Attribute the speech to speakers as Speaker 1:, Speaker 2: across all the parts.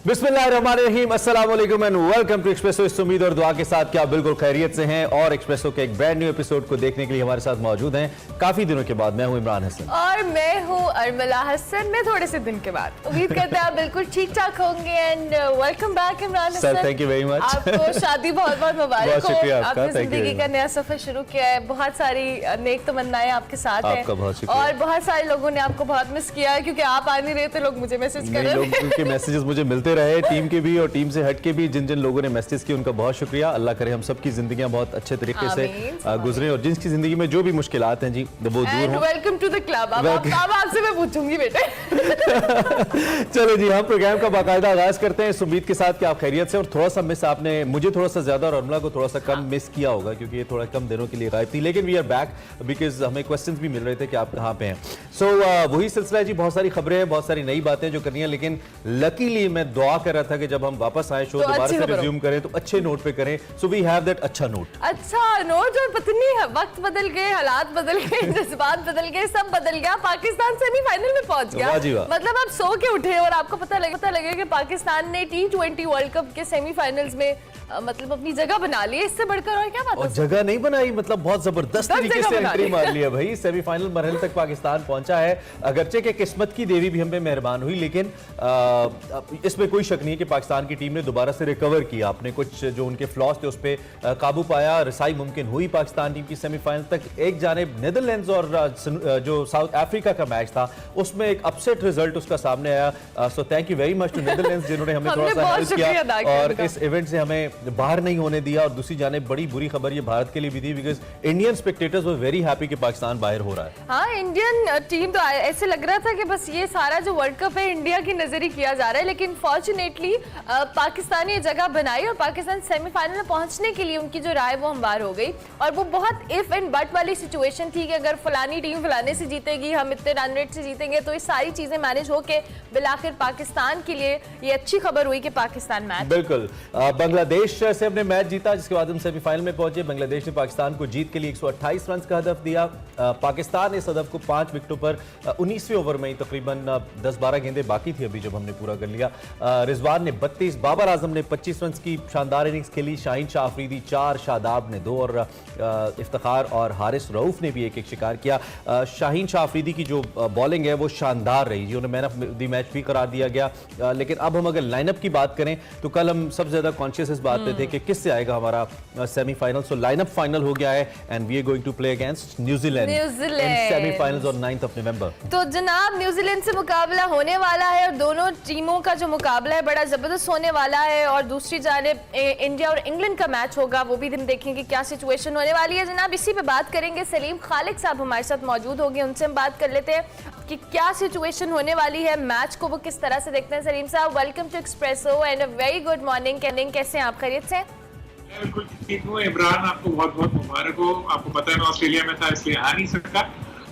Speaker 1: बिस्मिल्लाहिर्रहमानिर्रहीम, अस्सलाम वालेकुम एंड वेलकम टू एक्सप्रेसो। इस उम्मीद और दुआ के साथ कि आप बिल्कुल खैरियत से हैं और एक्सप्रेसो के एक ब्रांड न्यू एपिसोड को देखने के लिए हमारे साथ मौजूद हैं काफी दिनों के बाद। मैं हूं इमरान हसन
Speaker 2: और मैं हूं अरमला हसन। मैं थोड़े से दिन के बाद उम्मीद करते हैं आप बिल्कुल ठीक ठाक होंगे and welcome back Imran Hasan.
Speaker 1: Sir thank you very much.
Speaker 2: आपको शादी बहुत बहुत मुबारक हो।
Speaker 1: बहुत शुक्रिया आपका।
Speaker 2: आपने जिंदगी का नया सफर शुरू किया है। बहुत सारी नेक तमन्नाएं आपके साथ हैं।
Speaker 1: आपका बहुत शुक्रिया।
Speaker 2: और बहुत सारे लोगों ने आपको बहुत मिस किया है क्योंकि आप आ नहीं रहे थे। लोग मुझे मैसेज कर रहे थे।
Speaker 1: उनके मैसेजेस मुझे मिलते रहे, टीम के भी और टीम से हट के भी जिन जिन लोगों ने मैसेज किए उनका बहुत शुक्रिया। अल्लाह करे हम सबकी जिंदगियां बहुत अच्छे तरीके से गुजरें और जिनकी जिंदगी में जो भी मुश्किलात हैं जी वो दूर हों।
Speaker 2: Welcome to the club. अब आपसे मैं पूछूंगी बेटे।
Speaker 1: चलो जी, हम प्रोग्राम का बाकायदा आगाज करते हैं इस उम्मीद के साथ कि आप खैरियत से। और थोड़ा सा मिस आपने मुझे थोड़ा सा ज्यादा और अमला को थोड़ा सा कम मिस किया होगा क्योंकि ये थोड़ा कम दिनों के लिए गायब थी, लेकिन वी आर बैक बिकॉज हमें क्वेश्चंस भी मिल रहे थे कि आप कहाँ पे हैं। सो वही सिलसिला है जी, बहुत सारी खबरें हैं, बहुत सारी नई बातें जो करनी है, लेकिन लकीली मैं दुआ कर रहा था कि जब हम वापस आए शो दोबारा से रिज्यूम करें तो अच्छे नोट पे करें। सो वी हैव दैट अच्छा नोट।
Speaker 2: अच्छा नोट। और पता नहीं वक्त बदल गए, हालात बदल गए, जज्बात बदल गए, सब बदल गया। पाकिस्तान सेमीफाइनल में पहुंच गया। मतलब आप सो के उठे और आपको पता लगे कि पाकिस्तान ने T20 वर्ल्ड कप के सेमीफाइनल्स में मतलब अपनी जगह बना ली। इससे बढ़कर और क्या बात है?
Speaker 1: जगह नहीं बनाई, मतलब बहुत जबरदस्त तरीके से एंट्री मार लिया भाई। सेमीफाइनल मरहले तक पाकिस्तान पहुंचा है। अगरचे के किस्मत की देवी भी हम पे मेहरबान हुई, लेकिन इसमें कोई शक नहीं है कि पाकिस्तान की टीम ने दोबारा से रिकवर किया। अपने कुछ जो उनके फ्लॉज थे उस पर काबू पाया, रसाई मुमकिन हुई पाकिस्तान टीम की सेमीफाइनल तक। एक जानिब नेदरलैंड्स और जो साउथ अफ्रीका का मैच था उसमें एक अपसेट रिजल्ट उसका सामने आया। So thank you very much to Netherlands जिन्होंने हमें थोड़ा सा हेल्प किया और इस इवेंट से हमें बाहर नहीं होने दिया। और दूसरी जानिब बड़ी बुरी खबर ये भारत के लिए भी थी because Indian spectators were very happy कि पाकिस्तान बाहर हो रहा है।
Speaker 2: हाँ, इंडियन टीम तो ऐसे लग रहा था कि बस ये सारा जो वर्ल्ड कप है इंडिया की नजर ही किया जा रहा है, लेकिन फॉर्चुनेटली पाकिस्तान ने जगह बनाई और पाकिस्तान सेमीफाइनल में पहुंचने के लिए उनकी जो राय वो हमवार हो गई। और वो बहुत इफ एंड बट वाली सिचुएशन थी कि अगर फलानी टीम फलाने से जीतेगी, हम इतने रन रेट से जीतेंगे, तो ये सारी चीजें मैनेज होके बिलाखिर पाकिस्तान के लिए ये अच्छी खबर हुई कि पाकिस्तान मैच
Speaker 1: बिल्कुल बांग्लादेश से अपने मैच जीता, जिसके बाद हम सेमीफाइनल में पहुंचे। बांग्लादेश ने पाकिस्तान को जीत के लिए 128 रन का हदफ दिया। पाकिस्तान इस हदफ को 5 विकेटों पर 19वें ओवर में तकरीबन 10-12 गेंदें बाकी थी अभी जब हमने पूरा कर लिया। रिजवान ने 32, बाबर आजम ने 25 रन की शानदार इनिंग्स खेली। शाहीन शाह अफरीदी 4, शादाब ने 2 और इफ्तिखार और हारिस रऊफ ने भी एक शिकार किया। शाहीन शाह अफरीदी की जो बॉलिंग है वो शानदार रही जी, उन्हें मैन ऑफ द मैच भी करार दिया गया। लेकिन अब हम अगर लाइनअप की बात करें तो कल हम सबसे ज्यादा कॉन्शियस इस बात पे थे कि किससे आएगा हमारा सेमीफाइनल। सो लाइनअप फाइनल हो गया है and we are going to play against New Zealand in semifinals on 9th of November।
Speaker 2: तो जनाब न्यूजीलैंड से मुकाबला होने वाला है और दोनों टीमों का जो मुकाबला है बड़ा जबरदस्त होने वाला है। और दूसरी जानिब इंडिया और इंग्लैंड का मैच होगा, वो भी हम देखेंगे क्या सिचुएशन होने वाली है। जनाब इसी पे बात करेंगे। सलीम खालिक साहब हमारे साथ मौजूद होंगे, उनसे हम बात कर लेते हैं कि क्या सिचुएशन होने वाली है, मैच को वो किस तरह से देखते हैं। सलीम साहब welcome to Expresso and a very good morning. कैसे हैं आप, खैरियत से?
Speaker 3: बिल्कुल ठीक हूँ इमरान, आपको बहुत बहुत मुबारक हो। आपको पता है मैं ऑस्ट्रेलिया में था इसलिए आ नहीं सकता।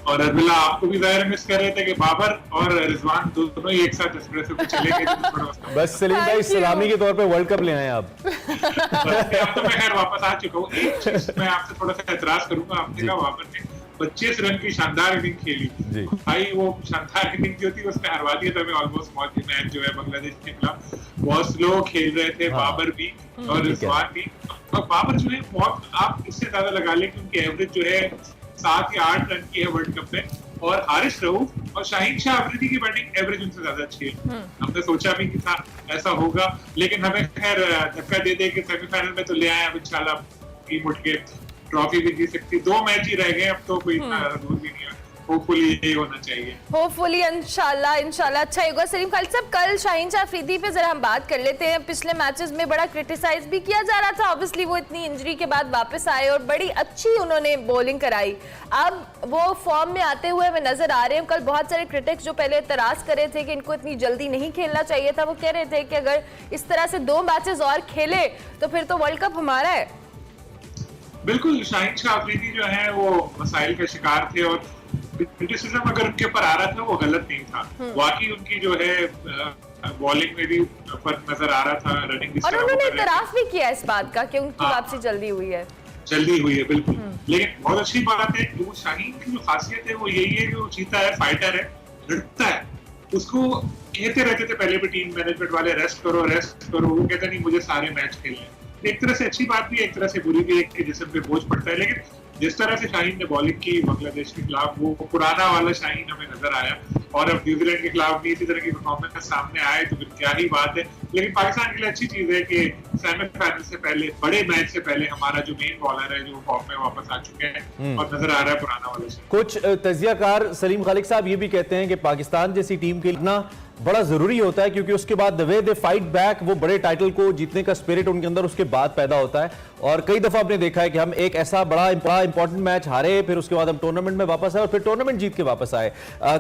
Speaker 3: और अरबिला आपको भी ज़ाहिर मिस कर रहे थे कि बाबर और रिजवान दोनों ही एक साथ एक्सप्रेसो पे चले गए।
Speaker 1: बस सलीम भाई सलामी के तौर पे वर्ल्ड कप ले आए आप।
Speaker 3: अब तो मैं खैर वापस आ चुका हूँ। एक चीज मैं आपसे थोड़ा सा एतराज करूंगा। आपने कहा बाबर ने 25 रन की शानदार इनिंग खेली भाई, वो शानदार इनिंग जो थी उसने हरवा दिया था हमें ऑलमोस्ट। मैच जो है बांग्लादेश के खिलाफ बहुत स्लो खेल रहे थे बाबर भी और रिजवान भी। और बाबर जो है बहुत, आप इससे ज्यादा लगा लें कि उनकी एवरेज जो है 7 या 8 रन की है वर्ल्ड कप में। और हारिस रऊफ और शाहीन शाह अफरीदी की बैटिंग एवरेज उनसे ज्यादा अच्छी है। हमने सोचा भी कि था ऐसा होगा, लेकिन हमें खैर धक्का दे दे कि सेमीफाइनल में तो ले आए। अब इंशाल्लाह टीम उठ के ट्रॉफी भी जीत सकती। 2 मैच ही रह गए, अब तो कोई इतना दूर भी नहीं है। होपफुली यही होना चाहिए,
Speaker 2: होपफुली इंशाल्लाह अच्छा होगा। सलीम खालिद साहब कल शाहीन शाह अफरीदी पे जरा हम बात कर लेते हैं। पिछले मैचेस में बड़ा क्रिटिसाइज भी किया जा रहा था, ऑब्वियसली वो इतनी इंजरी के बाद वापस आए और बड़ी अच्छी उन्होंने बॉलिंग कराई। अब वो फॉर्म में आते हुए हमें नजर आ रहे हैं। कल बहुत सारे क्रिटिक्स जो पहले एतराज कर रहे थे कि इनको इतनी जल्दी नहीं खेलना चाहिए था, वो कह रहे थे कि अगर इस तरह से 2 मैचेस और खेले तो फिर तो वर्ल्ड कप हमारा है।
Speaker 3: बिल्कुल, शाहीन शाह अफरीदी जो है वो मसाइल का शिकार थे और क्रिटिसिज्म अगर उनके ऊपर आ रहा था वो गलत नहीं था। वाकई उनकी जो है बॉलिंग में भी फर्क नजर आ रहा था, रनिंग
Speaker 2: और उन्होंने इतराफ भी किया इस बात का कि उनकी वापसी जल्दी हुई है।
Speaker 3: बिल्कुल। लेकिन बहुत अच्छी बात है कि वो शाहीन की जो खासियत है वो यही है कि वो जीता है, फाइटर है, लड़ता है। उसको कहते रहते थे पहले भी टीम मैनेजमेंट वाले, रेस्ट करो। वो कहते नहीं मुझे सारे मैच खेलने। एक तरह से अच्छी बात भी है, एक तरह से बुरी भी है कि जिसम पे बोझ पड़ता है। लेकिन जिस तरह से शाहीन ने बॉलिंग की बांग्लादेश के खिलाफ, वो पुराना वाला शाहीन हमें नजर आया। और अब न्यूजीलैंड के खिलाफ भी इसी तरह की परफॉर्मेंस सामने आए तो फिर क्या ही बात है। लेकिन पाकिस्तान के लिए अच्छी चीज है कि सेमीफाइनल से पहले, बड़े मैच से पहले हमारा जो मेन बॉलर है जो फॉर्म में वापस आ चुके हैं और नजर आ रहा है पुराना वाला शाहीन।
Speaker 1: कुछ तजियाकार सलीम खालिक साहब ये भी कहते हैं कि पाकिस्तान जैसी टीम के लिए बड़ा जरूरी होता है, क्योंकि उसके बाद the way they fight back, वो बड़े टाइटल को जीतने का स्पिरिट उनके अंदर उसके बाद पैदा होता है। और कई दफा आपने देखा है कि हम एक ऐसा बड़ा इंपॉर्टेंट मैच हारे, फिर उसके बाद हम टूर्नामेंट में वापस आए और फिर टूर्नामेंट जीत के वापस आए।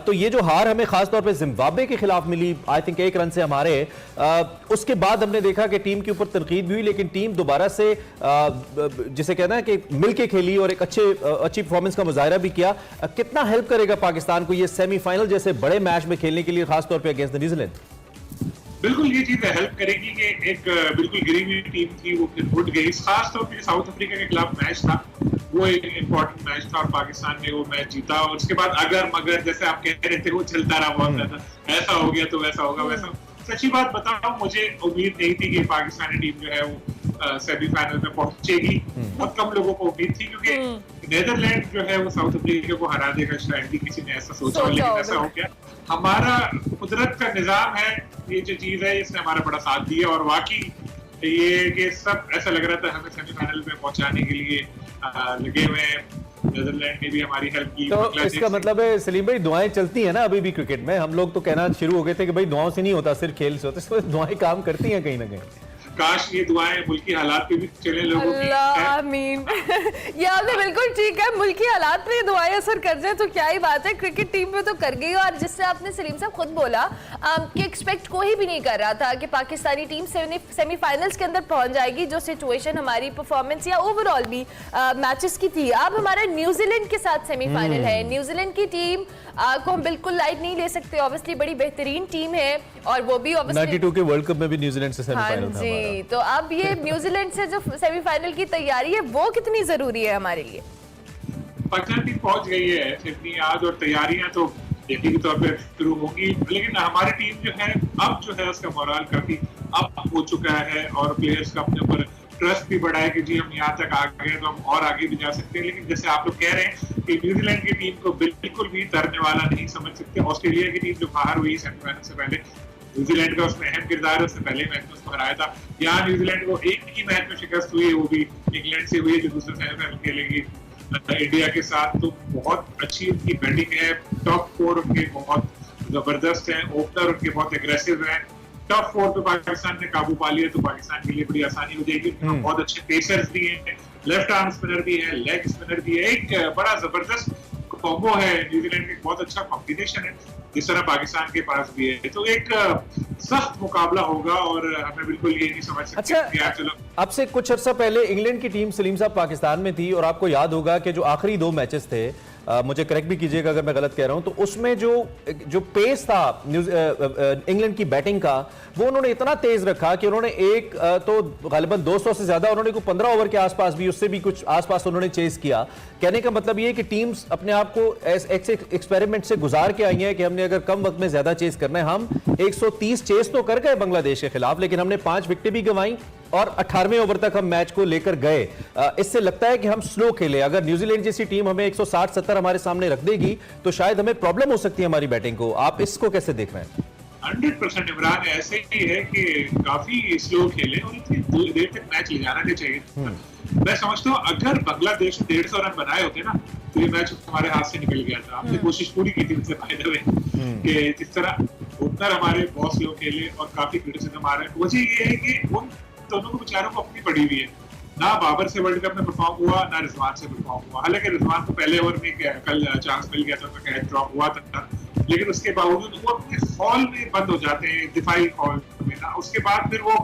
Speaker 1: तो ये जो हार हमें खासतौर पे जिम्बाब्वे के खिलाफ मिली, आई थिंक 1 रन से हमारे, उसके बाद हमने देखा कि टीम के ऊपर तनकीद भी हुई, लेकिन टीम दोबारा से जिसे कहना है कि मिलके खेली और एक अच्छी परफॉर्मेंस का मुजाहरा भी किया। कितना हेल्प करेगा पाकिस्तान को ये सेमीफाइनल जैसे बड़े मैच में खेलने के लिए, खासतौर पर अगेंस्ट न्यूजीलैंड?
Speaker 3: बिल्कुल ये चीज हेल्प करेगी कि एक बिल्कुल गिरी हुई टीम थी वो फिर उठ गई। खासतौर पर साउथ अफ्रीका के खिलाफ मैच था, वो एक इम्पोर्टेंट मैच था और पाकिस्तान ने वो मैच जीता। और उसके बाद अगर मगर जैसे आप कह रहे थे वो चलता रहा बहुत ज्यादा, ऐसा हो गया तो वैसा होगा वैसा। सच्ची बात बताऊं, मुझे उम्मीद नहीं थी कि पाकिस्तानी टीम जो है वो सेमीफाइनल में पहुंचेगी। बहुत कम लोगों को उम्मीद थी, क्योंकि नीदरलैंड जो है वो साउथ अफ्रीका को हरा देगा, शायद ही किसी ने ऐसा सोचा, लेकिन ऐसा हो गया। हमारा कुदरत का निजाम है, ये जो चीज है इसने हमारा बड़ा साथ दिया। और वाकई ये कि सब ऐसा लग रहा था हमें सेमीफाइनल में पहुंचाने के लिए लगे हुए। नीदरलैंड ने भी हमारी हेल्प की।
Speaker 1: तो इसका मतलब है सलीम भाई, दुआएं चलती हैं ना अभी भी क्रिकेट में। हम लोग तो कहना शुरू हो गए थे कि भाई दुआओं से नहीं होता, सिर्फ खेल से होता है। दुआएं काम करती हैं कहीं ना कहीं।
Speaker 3: काश ये दुआएं मुल्की हालात पे भी चले लोगों की।
Speaker 2: आमीन। ये आपने बिल्कुल ठीक है, मुल्की हालात पे दुआएं असर कर जाए तो क्या ही बात है, क्रिकेट टीम में तो कर गई। और जिससे आपने सलीम साहब खुद बोला कि एक्सपेक्ट कोई भी नहीं कर रहा था कि पाकिस्तानी टीम सेमीफाइनल्स के अंदर पहुंच जाएगी, जो सिचुएशन हमारी परफॉर्मेंस या ओवरऑल भी मैचेस की थी। अब हमारा न्यूजीलैंड के साथ सेमीफाइनल है। न्यूजीलैंड की टीम को हम बिल्कुल लाइट नहीं ले सकते, ऑब्वियसली बड़ी बेहतरीन टीम है और वो भी
Speaker 1: 92 के वर्ल्ड कप में भी न्यूजीलैंड से सेमीफाइनल था हमारा।
Speaker 2: तो अब ये न्यूजीलैंड से जो सेमीफाइनल की तैयारी है वो कितनी जरूरी है हमारे लिए?
Speaker 3: पाकिस्तान टीम पहुंच गई है सिडनी आज और तैयारियां तो यकीनी तौर पर शुरू होगी। लेकिन हमारी टीम जो है अब जो है उसका मोरल काफी अप हो चुका है और प्लेयर्स का अपने ऊपर ट्रस्ट भी बढ़ा है कि जी हम यहाँ तक आ गए तो हम और आगे भी जा सकते हैं। लेकिन जैसे आप लोग कह रहे हैं कि न्यूजीलैंड की टीम को बिल्कुल भी तरने वाला नहीं समझ सकते। ऑस्ट्रेलिया की टीम जो बाहर हुई सेमीफाइनल से पहले, न्यूजीलैंड का उसमें अहम किरदार है, उससे पहले मैच में उसको हराया था। यहाँ न्यूजीलैंड को एक ही मैच में शिकस्त हुई है, वो भी इंग्लैंड से हुई है जो दूसरे सेमीफाइनल खेलेगी इंडिया के साथ। तो बहुत अच्छी उनकी बैटिंग है, टॉप 4 उनके बहुत जबरदस्त है, ओपनर उनके बहुत एग्रेसिव है। टॉप 4 पे पाकिस्तान ने काबू पा लिया तो पाकिस्तान के लिए बड़ी आसानी हो जाएगी। बहुत अच्छे पेसर्स भी हैं, लेफ्ट आर्म स्पिनर भी है, लेग स्पिनर भी है, एक बड़ा जबरदस्त कॉम्बो है। न्यूजीलैंड का बहुत अच्छा कॉम्बिनेशन है जिस तरह पाकिस्तान के पास भी है। तो एक सख्त मुकाबला होगा और हमें बिल्कुल ये नहीं समझ सकते।
Speaker 1: अच्छा, चलो अब से कुछ अर्सा पहले इंग्लैंड की टीम सलीम साहब पाकिस्तान में थी और आपको याद होगा कि जो आखिरी 2 मैचेस थे, मुझे करेक्ट भी कीजिएगा अगर मैं गलत कह रहा हूं, तो उसमें जो पेस था इंग्लैंड की बैटिंग का, वो उन्होंने इतना तेज रखा कि उन्होंने तो गालिबन 200 से ज्यादा उन्होंने को 15 ओवर के आसपास भी, उससे भी कुछ आसपास उन्होंने चेस किया। कहने का मतलब ये है कि टीम्स अपने आप को एक्सपेरिमेंट से गुजार के आई है कि हमने अगर कम वक्त में ज्यादा चेस करना है। हम 130 चेस तो कर गए बांग्लादेश के खिलाफ, लेकिन हमने 5 विकेटें भी गंवाई और 18वें ओवर तक हम मैच को लेकर गए। इससे लगता है कि हम स्लो खेले। अगर न्यूजीलैंड जैसी टीम हमें 160-70 हमारे सामने रख देगी तो शायद हमें प्रॉब्लम हो सकती है हमारी बैटिंग को। आप इसको कैसे देख रहे हैं?
Speaker 3: 100% इमरान ऐसे ही है कि काफी स्लो खेले और इतनी देर तक मैच ले जाना नहीं चाहिए। मैं समझता हूँ अगर बांग्लादेश 150 रन बनाए होते ना तो ये मैच हमारे हाथ से निकल गया था। हमने कोशिश पूरी की थी उनसे फायदे में कि जिस तरह ओपनर हमारे बहुत स्लो खेले और काफी क्रिटिसिज्म आ रहा है। वजह ये है कि उन दोनों को बेचारों को अपनी पड़ी हुई है। ना बाबर से वर्ल्ड कप में परफॉर्म हुआ, ना रिजवान से परफॉर्म हुआ। हालांकि रिजवान को पहले ओवर में कल चांस मिल गया था, उनका कैच ड्रॉप हुआ था, लेकिन उसके बावजूद वो अपने हॉल में बंद हो जाते हैं, दिफाई हॉल में ना। उसके बाद फिर वो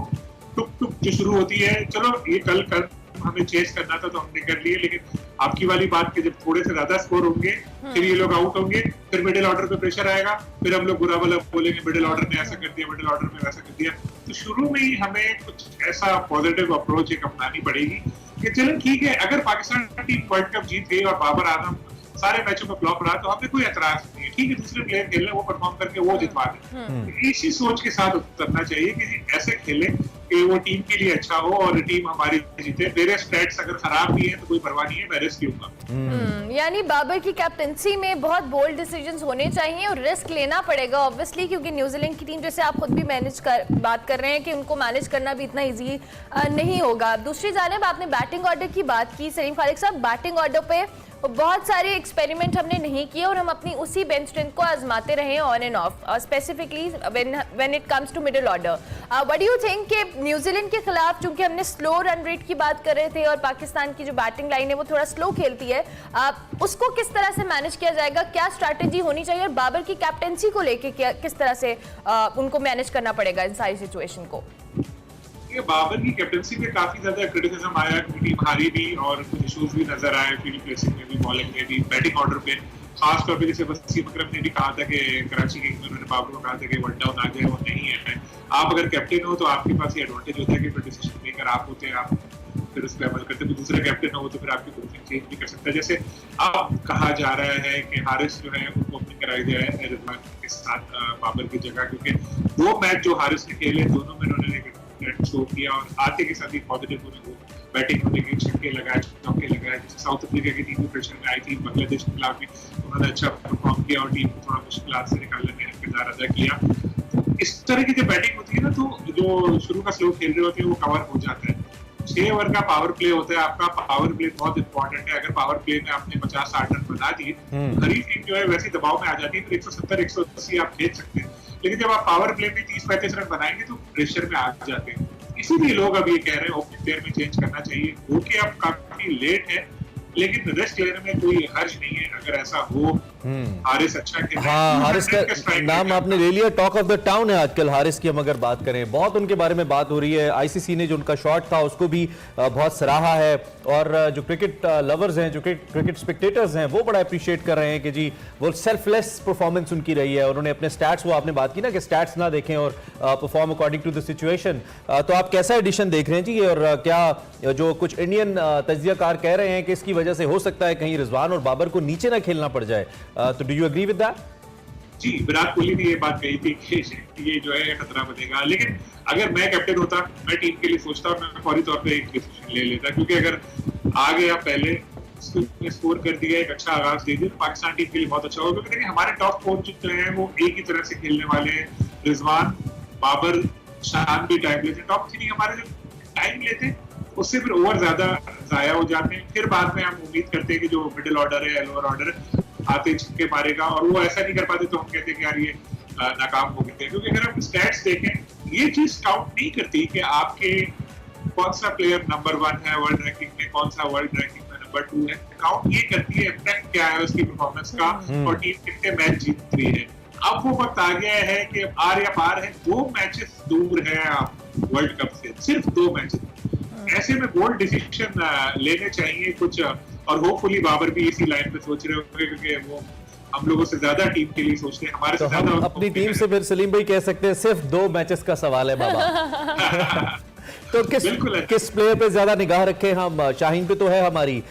Speaker 3: टुक टुक जो शुरू होती है, चलो ये कल हमें चेस करना था तो हमने कर लिए, लेकिन आपकी वाली बात कि जब थोड़े से ज्यादा स्कोर होंगे फिर ये लोग आउट होंगे, फिर मिडिल ऑर्डर पे प्रेशर आएगा, फिर हम लोग बुरा भला बोलेंगे मिडिल ऑर्डर ने ऐसा कर दिया, मिडिल ऑर्डर ने वैसा कर दिया। तो शुरू में ही हमें कुछ ऐसा पॉजिटिव अप्रोच एक अपनानी पड़ेगी कि चलो ठीक है, अगर पाकिस्तान टीम वर्ल्ड कप जीत गई और बाबर आजम सारे मैचों में फ्लॉप रहा, तो हमें कोई एतराज नहीं है, ठीक है दूसरे प्लेयर खेल रहे, वो परफॉर्म करके वो जितवा दे। इसी सोच के साथ उतरना चाहिए कि ऐसे खेले कि वो टीम के लिए अच्छा हो और टीम हमारी जीते। मेरे स्टैट्स अगर खराब भी है तो कोई परवाह नहीं है, मैं रिस्क लूंगा।
Speaker 2: यानी बाबर की कैप्टनसी में बहुत बोल्ड डिसीजंस होने चाहिए और रिस्क लेना पड़ेगा ऑब्वियसली, क्योंकि न्यूजीलैंड की टीम जैसे आप खुद भी बात कर रहे हैं कि उनको मैनेज करना भी इतना इजी नहीं होगा। दूसरी जानिब आपने बैटिंग ऑर्डर की बात की सलीम खालिक साहब, बैटिंग ऑर्डर पे बहुत सारे एक्सपेरिमेंट हमने नहीं किए और हम अपनी उसी बेंच स्ट्रेंथ को आजमाते रहे on and off, specifically when it comes to middle order. What do you think कि न्यूजीलैंड के खिलाफ चूंकि हमने स्लो रन रेट की बात कर रहे थे और पाकिस्तान की जो बैटिंग लाइन है वो थोड़ा स्लो खेलती है, उसको किस तरह से मैनेज किया जाएगा, क्या स्ट्रैटेजी होनी चाहिए और बाबर की कैप्टनसी को लेके किस तरह से उनको मैनेज करना पड़ेगा इन सारी सिचुएशन को?
Speaker 3: बाबर की कैप्टनसी पे काफी ज्यादा क्रिटिसिज्म आया, टीम हारी भी और कुछ इश्यूज भी नजर आए, फील्ड प्लेसिंग में भी, बॉलिंग में भी, बैटिंग ऑर्डर पे खास तौर पे। जैसे वसीम अकरम ने भी कहा था कि कराची किंग्स में उन्होंने बाबर को कहा था कि वन डाउन आ जाए, वो नहीं है। आप अगर कैप्टन हो तो आपके पास ये एडवांटेज होता है कि फिर डिसीजन मेकर आप होते हैं, आप फिर उस पर अमल करते हैं। दूसरा कैप्टन हो तो फिर आपकी पोजीशन चेंज भी कर सकता है। जैसे अब कहा जा रहा है कि हारिस जो है उनको ओपनिंग कराई जाए रिजवान के साथ बाबर की जगह, क्योंकि 2 मैच जो हारिस ने खेले दोनों में उन्होंने शो किया और आते के साथ ही पॉजिटिव बैटिंग होने के छक्के लगाए, चौके लगाए। जैसे साउथ अफ्रीका की टीम प्रेशर में आई थी, बांग्लादेश के खिलाफ भी उन्होंने अच्छा परफॉर्म किया और टीम को थोड़ा मुश्किल से निकालने में किरदार अदा किया। तो इस तरह की जो बैटिंग होती है ना, तो जो शुरू का स्लो खेल रहे होते हैं वो कवर हो जाता है। 6 ओवर का पावर प्ले होता है, आपका पावर प्ले बहुत इंपॉर्टेंट है। अगर पावर प्ले में आपने 50-60 रन बना दिए, खरीफ टीम जो है वैसे दबाव में आ जाती है, फिर 170-180 आप खेल सकते हैं। लेकिन जब आप पावर प्ले में 30-35 रन बनाएंगे तो प्रेशर में आ जाते हैं। इसीलिए लोग अब ये कह रहे हैं ओपनिंग पेयर में चेंज करना चाहिए। ओके अब काफी लेट है, लेकिन रिस्क लेने में कोई हर्ज नहीं है अगर ऐसा हो। हारिस अच्छा खेल रहा है।
Speaker 1: हाँ, हारिस का नाम आपने ले लिया, टॉक ऑफ द टाउन है आजकल हारिस की। हम अगर बात करें, बहुत उनके बारे में बात हो रही है। आईसीसी ने जो उनका शॉट था उसको भी बहुत सराहा है और जो क्रिकेट लवर्स हैं, जो क्रिकेट स्पेक्टेटर्स हैं, वो बड़ा अप्रिशिएट कर रहे हैं कि जी वो सेल्फलेस परफॉर्मेंस उनकी रही है। उन्होंने अपने स्टैट्स, वो आपने बात की ना कि स्टैट्स ना देखें और perform according to the situation. तो आप कैसा एडिशन देख रहे हैं जी, और क्या जो कुछ इंडियन तज्जियाकार कह रहे हैं कि इसकी वजह से हो सकता है कहीं रिजवान और बाबर को नीचे ना खेलना पड़ जाए, तो do you agree with that?
Speaker 3: जी, विराट कोहली ने ये बात कही थी कि ये जो है खतरा बनेगा, लेकिन अगर मैं कैप्टन होता, मैं टीम के लिए सोचता और मैं फौरी तौर पे एक डिसीजन ले लेता, क्योंकि अगर आ गया पहले स्कोर कर दिया, एक अच्छा आगाज दे दिया, तो पाकिस्तान टीम के लिए बहुत अच्छा होगा। क्योंकि देखिए हमारे टॉप 4 जो हैं वो एक ही तरह से खेलने वाले हैं, रिजवान, बाबर, शान भी टाइम लेते। टॉप 3 हमारे जो टाइम लेते उससे फिर ओवर ज्यादा जाया हो जाते हैं। फिर बाद में हम उम्मीद करते हैं कि जो मिडिल ऑर्डर है, लोअर ऑर्डर आते छक्के मारेगा, और वो ऐसा नहीं कर पाते तो हम कहते हैं कि यार ये नाकाम हो गए। क्योंकि अगर हम स्टैट्स देखें, ये चीज काउंट नहीं करती कि आपके कौन सा प्लेयर नंबर 1 है वर्ल्ड रैंकिंग में, कौन सा वर्ल्ड रैंकिंग में नंबर 2 है। काउंट ये करती है इम्पैक्ट क्या है उसकी परफॉर्मेंस का और टीम कितने मैच जीत रही है। अब वो वक्त आ गया है कि आर या पार है, 2 मैचेस दूर है आप वर्ल्ड कप से, सिर्फ 2 मैचेस। ऐसे में बोल्ड डिसीजन लेने चाहिए कुछ, और होपफुली बाबर भी इसी लाइन पे सोच रहे होंगे, क्योंकि वो हम लोगों से ज्यादा टीम के लिए सोचते हैं, हमारे
Speaker 1: तो
Speaker 3: से
Speaker 1: हम
Speaker 3: ज्यादा
Speaker 1: अपनी टीम से फिर सलीम भाई कह सकते हैं सिर्फ 2 मैचेस का सवाल है बाबा। तो किस प्लेयर पे ज्यादा निगाह रखें हम? शाहीन पे तो है हमारी,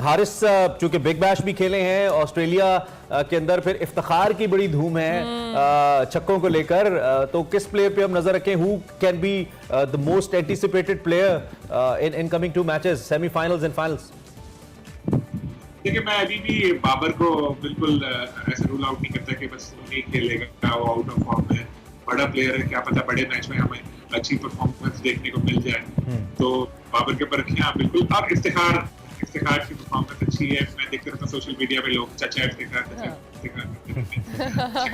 Speaker 1: हारिस चूंकि बिग बैश भी खेले हैं ऑस्ट्रेलिया के अंदर, फिर इफ्तिखार की बड़ी धूम है छक्कों को लेकर, तो किस प्लेयर पे हम नजर रखें? Who can be the most anticipated player in coming 2 matches, semifinals and finals?
Speaker 3: देखिए मैं अभी भी बाबर को बिल्कुल ऐसे रूल आउट नहीं करता कि बस वो नहीं खेलेगा, वो आउट ऑफ फॉर्म है, बड़ा प्लेयर है, क्या पता बड़े मैच में हमें अच्छी परफॉर्मेंस देखने को मिल जाए। तो बाबर के ऊपर रखिए आप बिल्कुल। अब इफ्तिखार की परफॉर्मेंस अच्छी है, मैं देखते रहता सोशल मीडिया पे लोग चाचा इफ्तिखार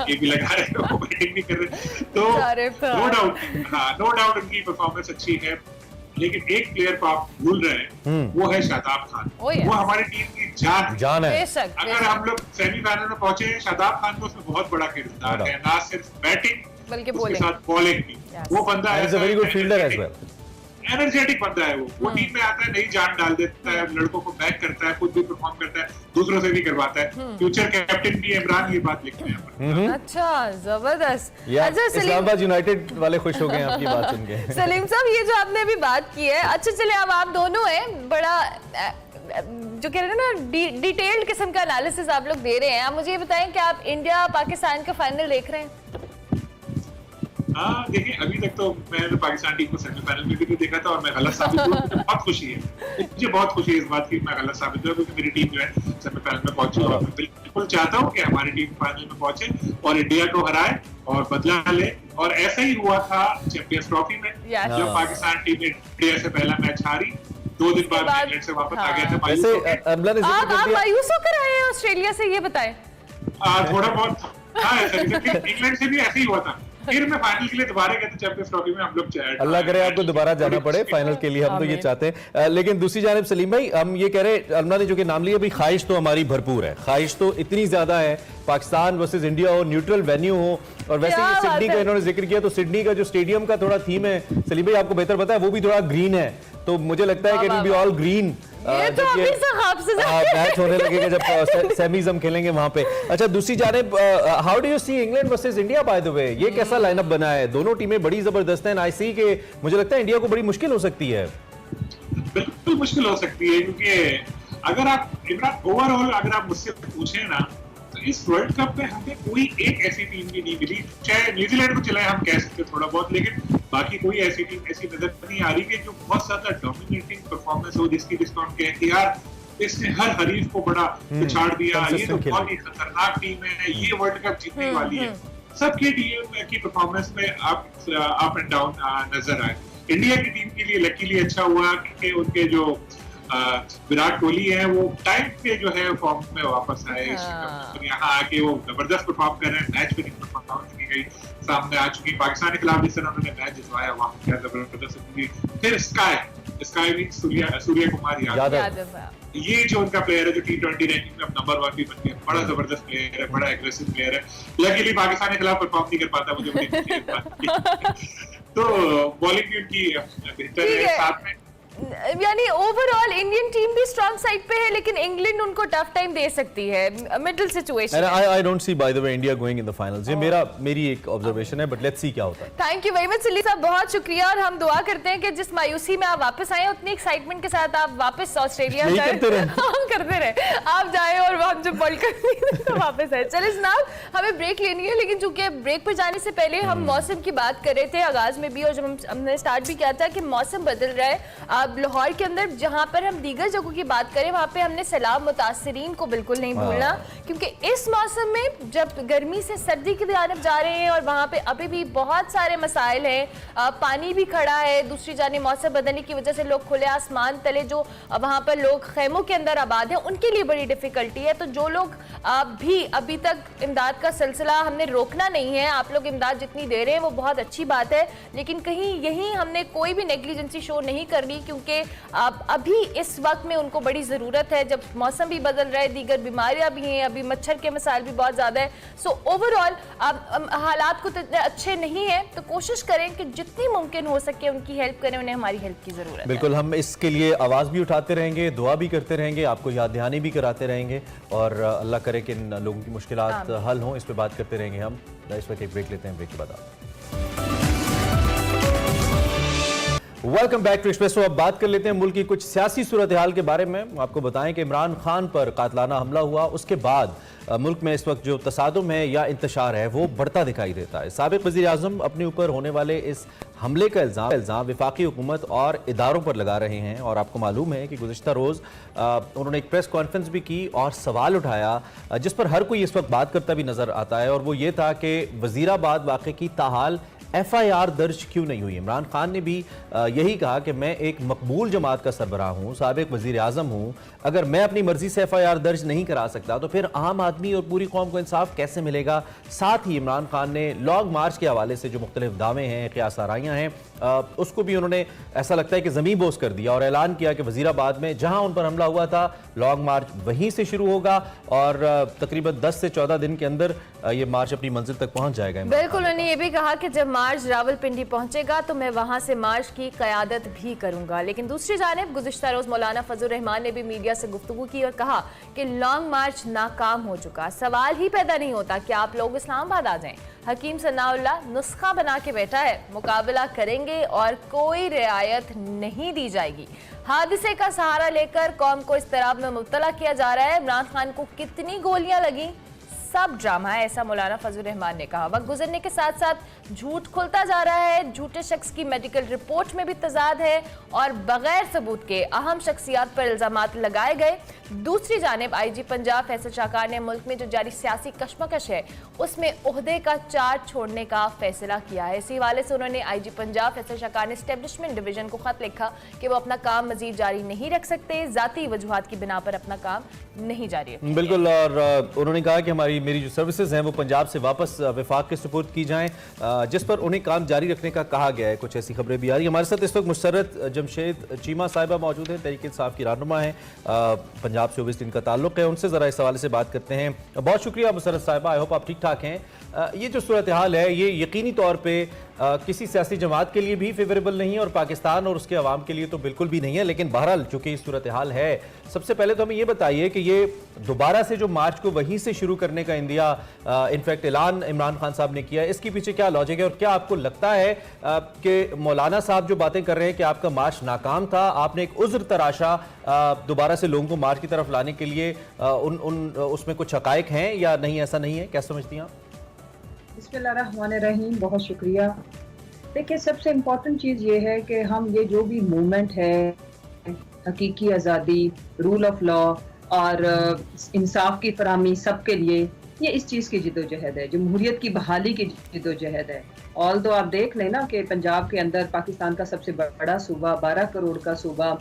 Speaker 3: ये भी लगा रहे हो, बैटिंग भी कर रहे, तो नो डाउट उनकी परफॉर्मेंस अच्छी है। लेकिन एक प्लेयर को आप भूल रहे हैं, वो है शादाब खान। वो हमारी टीम की जान है। अगर हम लोग सेमीफाइनल में पहुंचे, शादाब खान को उसमें बहुत बड़ा किरदार है, ना सिर्फ बैटिंग बल्कि बॉलिंग भी। वो बंदा है
Speaker 1: very good fielder as well,
Speaker 3: energetic बंदा है। वो टीम में आता है, नई जान डाल देता है, लड़कों को बैक करता है, खुद भी परफॉर्म करता है, दूसरों से भी करवाता है। फ्यूचर कैप्टन भी इमरान ये बात लिखते हैं।
Speaker 2: अच्छा, जबरदस्त।
Speaker 1: इस्लामाबाद यूनाइटेड वाले खुश हो गए आपकी बात सुन के।
Speaker 2: सलीम साहब, ये जो आपने अभी बात की है, अच्छा चले अब आप दोनों हैं, बड़ा जो कह रहे हैं ना डिटेल्ड किस्म का एनालिसिस आप लोग दे रहे हैं। आप मुझे ये बताएं कि आप इंडिया पाकिस्तान का फाइनल देख रहे हैं?
Speaker 3: देखिए अभी तक तो मैंने पाकिस्तान टीम को सेमीफाइनल में भी देखा था और मैं गलत साबित हुआ। मुझे बहुत खुशी है, मुझे बहुत खुशी है इस बात की मैं गलत साबित हुआ, क्योंकि मेरी टीम जो है सेमीफाइनल में पहुंची और मैं बिल्कुल चाहता हूं कि हमारी टीम फाइनल में पहुंचे और इंडिया को हराए और बदला ले। और ऐसा ही हुआ था चैंपियंस ट्रॉफी में, जब पाकिस्तान टीम इंडिया से पहला मैच हारी, 2 दिन बाद इंग्लैंड से वापस आ गया था।
Speaker 2: आप मायूस होकर आए हैं ऑस्ट्रेलिया से, ये बताएं।
Speaker 3: थोड़ा बहुत था ऐसा, इंग्लैंड से भी ऐसे ही हुआ था। फिर मैं फाइनल के लिए दोबारा गया था चैंपियंस ट्रॉफी में, हम लोग
Speaker 1: अल्लाह करे आपको दोबारा जाना पड़े फाइनल के लिए, हम तो ये चाहते हैं। लेकिन दूसरी जानिब सलीम भाई, हम ये कह रहे हैं, अमना ने जो कि नाम लिया भाई, ख्वाहिश तो हमारी भरपूर है, ख्वाहिश तो इतनी ज्यादा है पाकिस्तान वर्सेस इंडिया हो, न्यूट्रल वेन्यू हो। और वैसे ही सिडनी का इन्होंने जिक्र किया, तो सिडनी का जो स्टेडियम का थोड़ा थीम है सलीम भाई आपको बेहतर पता है, वो भी थोड़ा ग्रीन है, तो मुझे लगता है कि it will be all green match होने लगेगा जब सेमीज हम खेलेंगे वहां पे। अच्छा, दूसरी जानिब how do you see England versus India by the way, ये कैसा लाइनअप बना है? दोनों टीमें बड़ी जबरदस्त हैं, आई सी के मुझे लगता है इंडिया को बड़ी मुश्किल हो सकती है।
Speaker 3: बिल्कुल मुश्किल हो सकती है, क्योंकि अगर आप इमरान ओवरऑल अगर आप मुझसे पूछे ना, तो इस वर्ल्ड कप में हमें कोई एक ऐसी टीम भी नहीं मिली, चाहे न्यूजीलैंड को चलाए हम कह सकते थोड़ा बहुत, लेकिन बाकी कोई ऐसी टीम ऐसी नजर नहीं आ रही कि जो बहुत ज्यादा डोमिनेटिंग परफॉर्मेंस हो, जिसको हम कहें कि यार इसने हर हरीफ को बड़ा पिछाड़ दिया, ये तो बहुत ही खतरनाक टीम है, ये वर्ल्ड कप जीतने वाली है। सबकी टीम की परफॉर्मेंस में अप एंड डाउन नजर आए। इंडिया की टीम के लिए लकीली अच्छा हुआ कि उनके जो विराट कोहली है वो टाइम पे जो है फॉर्म में वापस आए, यहाँ आके वो जबरदस्त परफॉर्म कर रहे हैं, मैच में परफॉर्मेंस की गई सामने आ चुकी, पाकिस्तान के खिलाफ जिस तरह उन्होंने मैच जितवाया वहाँ क्या जबरदस्त। फिर स्काई मींस सूर्य कुमार यादव, ये जो उनका प्लेयर है जो T20 रैंकिंग में नंबर 1 भी बन गया, बड़ा जबरदस्त प्लेयर है, बड़ा एग्रेसिव प्लेयर है। लकीली पाकिस्तान के खिलाफ परफॉर्म नहीं कर पाता, मुझे बड़ी खुशी है। तो बॉलिंग भी उनकी बेहतर है, साथ में
Speaker 2: यानी ओवरऑल इंडियन टीम भी स्ट्रांग साइड पे है, लेकिन इंग्लैंड उनको टफ टाइम दे सकती है, middle situation.
Speaker 1: I don't see bye the way India going in the finals, ये मेरी एक ऑब्जर्वेशन है, बट लेट्स सी क्या होता है।
Speaker 2: Thank you very much Salim साहब, बहुत शुक्रिया, और हम दुआ करते हैं कि जिस मायूसी में आप वापस आए उतनी एक्साइटमेंट के साथ आप वापस ऑस्ट्रेलिया जाएं, करते रहे आप जाए और हम जब वर्ल्ड कप तो वापस आए। चलिए जनाब, हमें ब्रेक लेनी है, लेकिन चूंकि ब्रेक पर जाने से पहले हम मौसम की बात कर रहे थे आगाज में भी, और जब हमने स्टार्ट भी किया था कि मौसम बदल रहा है। लाहौर के अंदर जहां पर हम दीगर जगहों की बात करें, वहां पे हमने सैलाब मुतासरीन को बिल्कुल नहीं भूलना, क्योंकि इस मौसम में जब गर्मी से सर्दी की जानब जा रहे हैं और वहां पे अभी भी बहुत सारे मसाइल हैं, पानी भी खड़ा है, दूसरी जाने मौसम बदलने की वजह से लोग खुले आसमान तले जो वहां पर लोग खेमों के अंदर आबाद हैं उनके लिए बड़ी डिफिकल्टी है। तो जो लोग भी अभी तक इमदाद का सिलसिला हमने रोकना नहीं है, आप लोग इमदाद जितनी दे रहे हैं वो बहुत अच्छी बात है, लेकिन कहीं यही हमने कोई भी नेग्लिजेंसी शो नहीं करनी, क्योंकि अभी इस वक्त में उनको बड़ी ज़रूरत है, जब मौसम भी बदल रहा है, दीगर बीमारियां भी हैं, अभी मच्छर के मसाइल भी बहुत ज़्यादा है। सो ओवरऑल हालात को इतने अच्छे नहीं है, तो कोशिश करें कि जितनी मुमकिन हो सके उनकी हेल्प करें, उन्हें हमारी हेल्प की ज़रूरत है।
Speaker 1: बिल्कुल, हम इसके लिए आवाज़ भी उठाते रहेंगे, दुआ भी करते रहेंगे, आपको याद दहानी भी कराते रहेंगे, और अल्लाह करे कि इन लोगों की मुश्किलात हल हों, इस पर बात करते रहेंगे। हम इस वक्त एक ब्रेक लेते हैं, ब्रेक के बाद वेलकम बैक टू एक्सप्रेसो। अब बात कर लेते हैं मुल्क की कुछ सियासी सूरत हाल के बारे में। आपको बताएं कि इमरान खान पर कातलाना हमला हुआ, उसके बाद मुल्क में इस वक्त जो तसादुम है या इंतशार है वो बढ़ता दिखाई देता है। साबिक वज़ीर आज़म अपने ऊपर होने वाले इस हमले का इल्ज़ाम वफाकी हुकूमत और इदारों पर लगा रहे हैं, और आपको मालूम है कि गुज़िश्ता रोज़ उन्होंने एक प्रेस कॉन्फ्रेंस भी की और सवाल उठाया जिस पर हर कोई इस वक्त बात करता भी नज़र आता है, और वो ये था कि वज़ीराबाद वाक़े की ताहाल FIR दर्ज क्यों नहीं हुई। इमरान खान ने भी यही कहा कि मैं एक मकबूल जमात का सरबराह हूँ, साबिक वज़ीर आज़म हूँ, अगर मैं अपनी मर्जी से FIR दर्ज नहीं करा सकता तो फिर आम आदमी और पूरी कौम को इंसाफ कैसे मिलेगा। साथ ही इमरान खान ने लॉन्ग मार्च के हवाले से जो मुख्तलिफ दावे हैं, क़ियास आराइयाँ हैं, उसको भी उन्होंने ऐसा लगता है कि ज़मीन बोस कर दिया, और ऐलान किया कि वज़ीराबाद में जहाँ उन पर हमला हुआ था लॉन्ग मार्च वहीं से शुरू होगा, और तकरीबन 10 से 14 दिन के अंदर ये मार्च अपनी मंजिल तक पहुँच जाएगा।
Speaker 2: बिल्कुल, उन्होंने ये भी कहा कि जब मार्च रावलपिंडी पहुंचेगा तो मैं वहां से मार्च की क़यादत भी करूंगा। लेकिन दूसरी जानिब गुज़िश्ता रोज़ मौलाना फजल रहमान ने भी मीडिया से गुफ्तगू की और कहा कि लॉन्ग मार्च नाकाम हो चुका, सवाल ही पैदा नहीं होता कि आप लोग इस्लामाबाद आ जाएं, हकीम सनाउल्लाह नुस्खा बना के बैठा है, मुकाबला करेंगे और कोई रियायत नहीं दी जाएगी। हादसे का सहारा लेकर कौम को इस्तराब में मुब्तला किया जा रहा है। इमरान खान को कितनी गोलियां लगी, सब ड्रामा है, ऐसा मौलाना फजल रहमान ने कहा। वक्त गुजरने के साथ साथ झूठ खुलता जा रहा है। झूठे शख्स की मेडिकल रिपोर्ट में भी तजाद है और बगैर सबूत के अहम शख्सियात पर इल्जामात लगाए गए। दूसरी जानिब आईजी पंजाब फैसल शाहकार ने मुल्क में जो जारी सियासी कशमकश है उसमें ओहदे का चार्ज छोड़ने का फैसला किया है। इसी हवाले से उन्होंने आईजी पंजाब फैसल शाहकार ने एस्टेब्लिशमेंट डिवीजन को खत लिखा कि वो अपना काम मजीद जारी नहीं रख सकते, जाती वजूहात की बिना पर अपना काम नहीं जारी रखेंगे।
Speaker 1: बिल्कुल, और उन्होंने कहा कि मेरी जो सर्विसेज हैं वो पंजाब से वापस विफाक के सुपुर्द की जाएं, जिस पर उन्हें काम जारी रखने का कहा गया है। कुछ ऐसी खबरें भी आ रही है। हमारे साथ इस वक्त मुसर्रत जमशेद चीमा साहिबा मौजूद हैं, तहरीक इंसाफ की रहनुमा हैं, पंजाब से ओबियसली इनका ताल्लुक है। उनसे ज़रा इस हवाले से बात करते हैं। बहुत शुक्रिया मुसर्रत साहिबा, आई होप आप ठीक ठाक हैं। ये जो सूरत हाल है ये यकीनी तौर पर किसी सियासी जमात के लिए भी फेवरेबल नहीं है और पाकिस्तान और उसके अवाम के लिए तो बिल्कुल भी नहीं है। लेकिन बहरहाल चूंकि इस सूरत हाल है, सबसे पहले तो हमें ये बताइए कि ये दोबारा से जो मार्च को वहीं से शुरू करने का इंडिया इनफैक्ट ऐलान इमरान खान साहब ने किया है, इसके पीछे क्या लॉजिक है और क्या आपको लगता है कि मौलाना साहब जो बातें कर रहे हैं कि आपका मार्च नाकाम था, आपने एक उज़्र तराशा दोबारा से लोगों को मार्च की तरफ लाने के लिए, उसमें कुछ हकायक हैं या नहीं, ऐसा नहीं है? क्या समझती हैं आप?
Speaker 4: बिस्मिल्लाहिर्रहमानिर्रहीम, बहुत शुक्रिया। देखिए, सबसे इम्पोर्टेंट चीज़ ये है कि हम ये जो भी मूवमेंट है, हकीकी आज़ादी, रूल ऑफ लॉ और इंसाफ की फराहमी सबके लिए, ये इस चीज़ की जिदोजहद है, जमहूरियत की बहाली की जिदोजहद है। ऑल दो आप देख लें ना कि पंजाब के अंदर पाकिस्तान का सबसे बड़ा सूबा, 12 करोड़ का सूबा,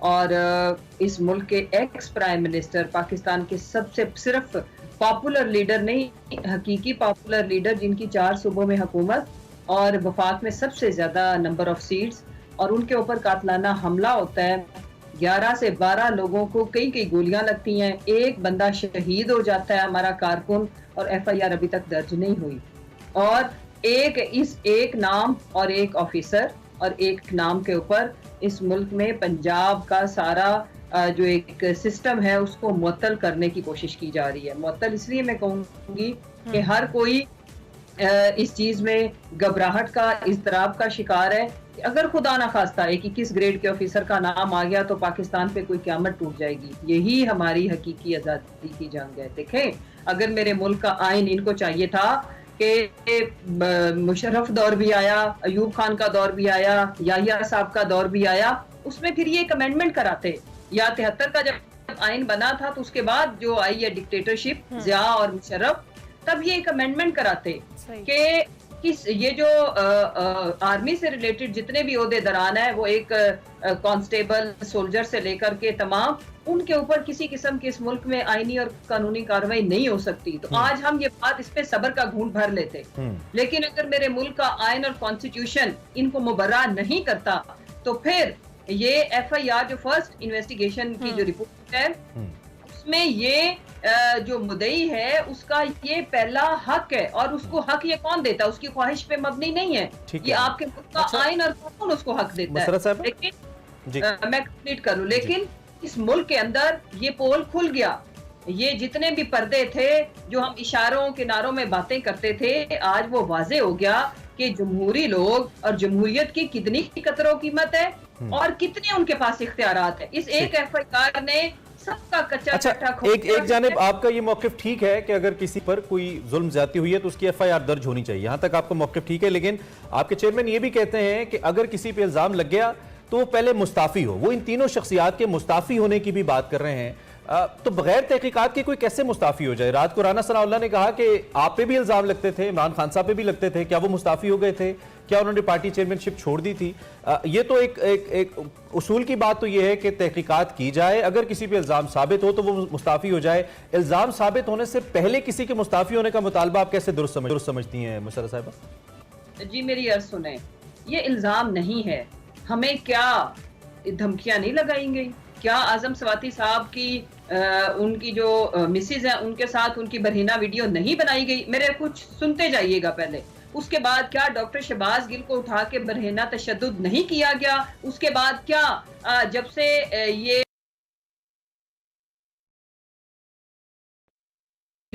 Speaker 4: और इस मुल्क के एक्स प्राइम मिनिस्टर, पाकिस्तान के सबसे सिर्फ पॉपुलर लीडर नहीं, हकीकी पॉपुलर लीडर, जिनकी 4 सूबों में हुकूमत और वफाक में सबसे ज्यादा नंबर ऑफ सीट्स, और उनके ऊपर कातलाना हमला होता है। 11 से 12 लोगों को कई गोलियां लगती हैं, एक बंदा शहीद हो जाता है, हमारा कारकुन, और FIR अभी तक दर्ज नहीं हुई। और एक नाम और एक ऑफिसर और एक नाम के ऊपर इस मुल्क में पंजाब का सारा जो एक सिस्टम है उसको मुअत्तल करने की कोशिश की जा रही है। मुअत्तल इसलिए मैं कहूँगी कि हर कोई इस चीज में घबराहट का, इज़्तिराब का शिकार है। अगर खुदा ना खास्ता है कि किस ग्रेड के ऑफिसर का नाम आ गया तो पाकिस्तान पे कोई क़यामत टूट जाएगी। यही हमारी हकीकी आज़ादी की जंग है। देखें, अगर मेरे मुल्क का आइन इनको चाहिए था कि मुशर्रफ दौर भी आया, अयूब खान का दौर भी आया, याहिया साहब का दौर भी आया, उसमें फिर ये एक अमेंडमेंट कराते, या 73 का जब आइन बना था तो उसके बाद जो आई है डिक्टेटरशिप, ज़िया और मुशर्रफ, तब ये एक अमेंडमेंट कराते कि ये जो आर्मी से रिलेटेड जितने भी ओहदेदारान है, वो एक कांस्टेबल, सोल्जर से लेकर के तमाम, उनके ऊपर किसी किस्म के इस मुल्क में आईनी और कानूनी कार्रवाई नहीं हो सकती। तो आज हम ये बात, इस पे सब्र का घूंट भर लेते। लेकिन अगर मेरे मुल्क का आइन और कॉन्स्टिट्यूशन इनको मुबर्रा नहीं करता तो फिर ये FIR जो फर्स्ट इन्वेस्टिगेशन की जो रिपोर्ट है उसमें ये जो मुद्दई है उसका ये पहला हक है, और उसको हक ये कौन देता है? उसकी ख्वाहिश पे मबनी नहीं है, ये आपके मुल्क का आइन और कानून उसको हक देता है। लेकिन मैं कंप्लीट करूं, लेकिन इस मुल्क के अंदर ये पोल खुल गया। ये जितने भी पर्दे थे जो हम इशारों किनारों में बातें करते थे, आज वो वाजे हो गया कि जमहूरी लोग और जमहूरियत की कितनी कदर और कीमत है और कितने उनके पास इख्तियारात है। इस एक FIR ने सबका कच्चा
Speaker 1: एक जानिब आपका ये मौकिफ ठीक है कि अगर किसी पर कोई जुल्म ज्यादती हुई है तो उसकी FIR दर्ज होनी चाहिए, यहाँ तक आपका मौकिफ ठीक है। लेकिन आपके चेयरमैन ये भी कहते हैं कि अगर किसी पे इल्जाम लग गया तो पहले मुस्ताफी हो। वो इन तीनों शख्सियात के मुस्ताफी होने की भी बात कर रहे हैं, तो बगैर तहकीकात के कोई कैसे मुस्ताफी हो जाए? रात को राना सनाउल्लाह ने कहा कि आप पे भी इल्जाम लगते थे, इमरान खान साहब पे भी लगते थे, क्या वो मुस्ताफी हो गए थे? क्या उन्होंने पार्टी चेयरमैनशिप छोड़ दी थी? ये तो एक उसूल की बात तो ये है कि तहकीकात की जाए, अगर किसी पे इल्जाम साबित हो तो वो मुस्ताफी हो जाए। इल्जाम साबित होने से पहले किसी के मुस्ताफी होने का मुतालबा आप कैसे दुरुस्त समझती हैं मुशर्रफ साहिबा?
Speaker 4: जी, मेरी अर्ज सुने, ये इल्जाम नहीं है। हमें क्या धमकियां नहीं लगाई गई? क्या आजम स्वाति साहब की उनकी जो मिसेज है उनके साथ उनकी बरहीना वीडियो नहीं बनाई गई? मेरे कुछ सुनते जाइएगा पहले। उसके बाद क्या डॉक्टर शहबाज गिल को उठा के बरहीना तशद्दुद नहीं किया गया? उसके बाद क्या जब से ये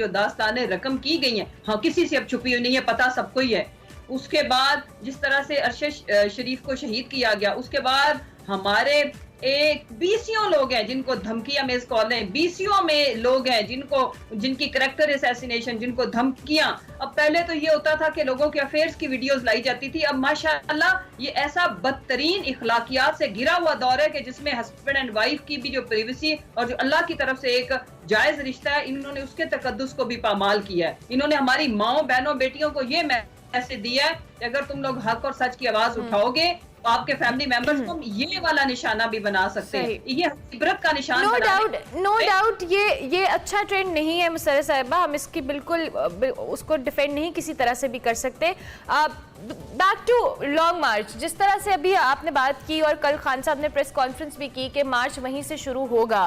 Speaker 4: जो दास्तानें रकम की गई हैं, हाँ किसी से अब छुपी हुई नहीं है, पता सबको ही है। उसके बाद जिस तरह से अरशद शरीफ को शहीद किया गया, उसके बाद हमारे एक बीसियों लोग हैं जिनको धमकियां में कॉलें, बीसियों में लोग हैं जिनकी करैक्टर असैसिनेशन, जिनको धमकियां। अब पहले तो ये होता था कि लोगों के अफेयर्स की वीडियोस लाई जाती थी, अब माशाअल्लाह ये ऐसा बदतरीन इखलाकियात से गिरा हुआ दौर है कि जिसमें हस्बैंड एंड वाइफ की भी जो प्रिवेसी और जो अल्लाह की तरफ से एक जायज रिश्ता है, इन्होंने उसके तकद्दुस को भी पामाल किया है। इन्होंने हमारी माओ बहनों बेटियों को ये मैसेज दिया है कि अगर तुम लोग हक और सच की आवाज उठाओगे तो आपके फैमिली मेंबर्स को ये वाला निशाना भी बना सकते हैं, ये इबरत का निशान।
Speaker 2: नो डाउट ये अच्छा ट्रेंड नहीं है मुसर्रत साहिबा, हम इसकी बिल्कुल उसको डिफेंड नहीं किसी तरह से भी कर सकते। बैक टू लॉन्ग मार्च, जिस तरह से अभी आपने बात की और कल खान साहब ने प्रेस कॉन्फ्रेंस भी की कि मार्च वहीं से शुरू होगा,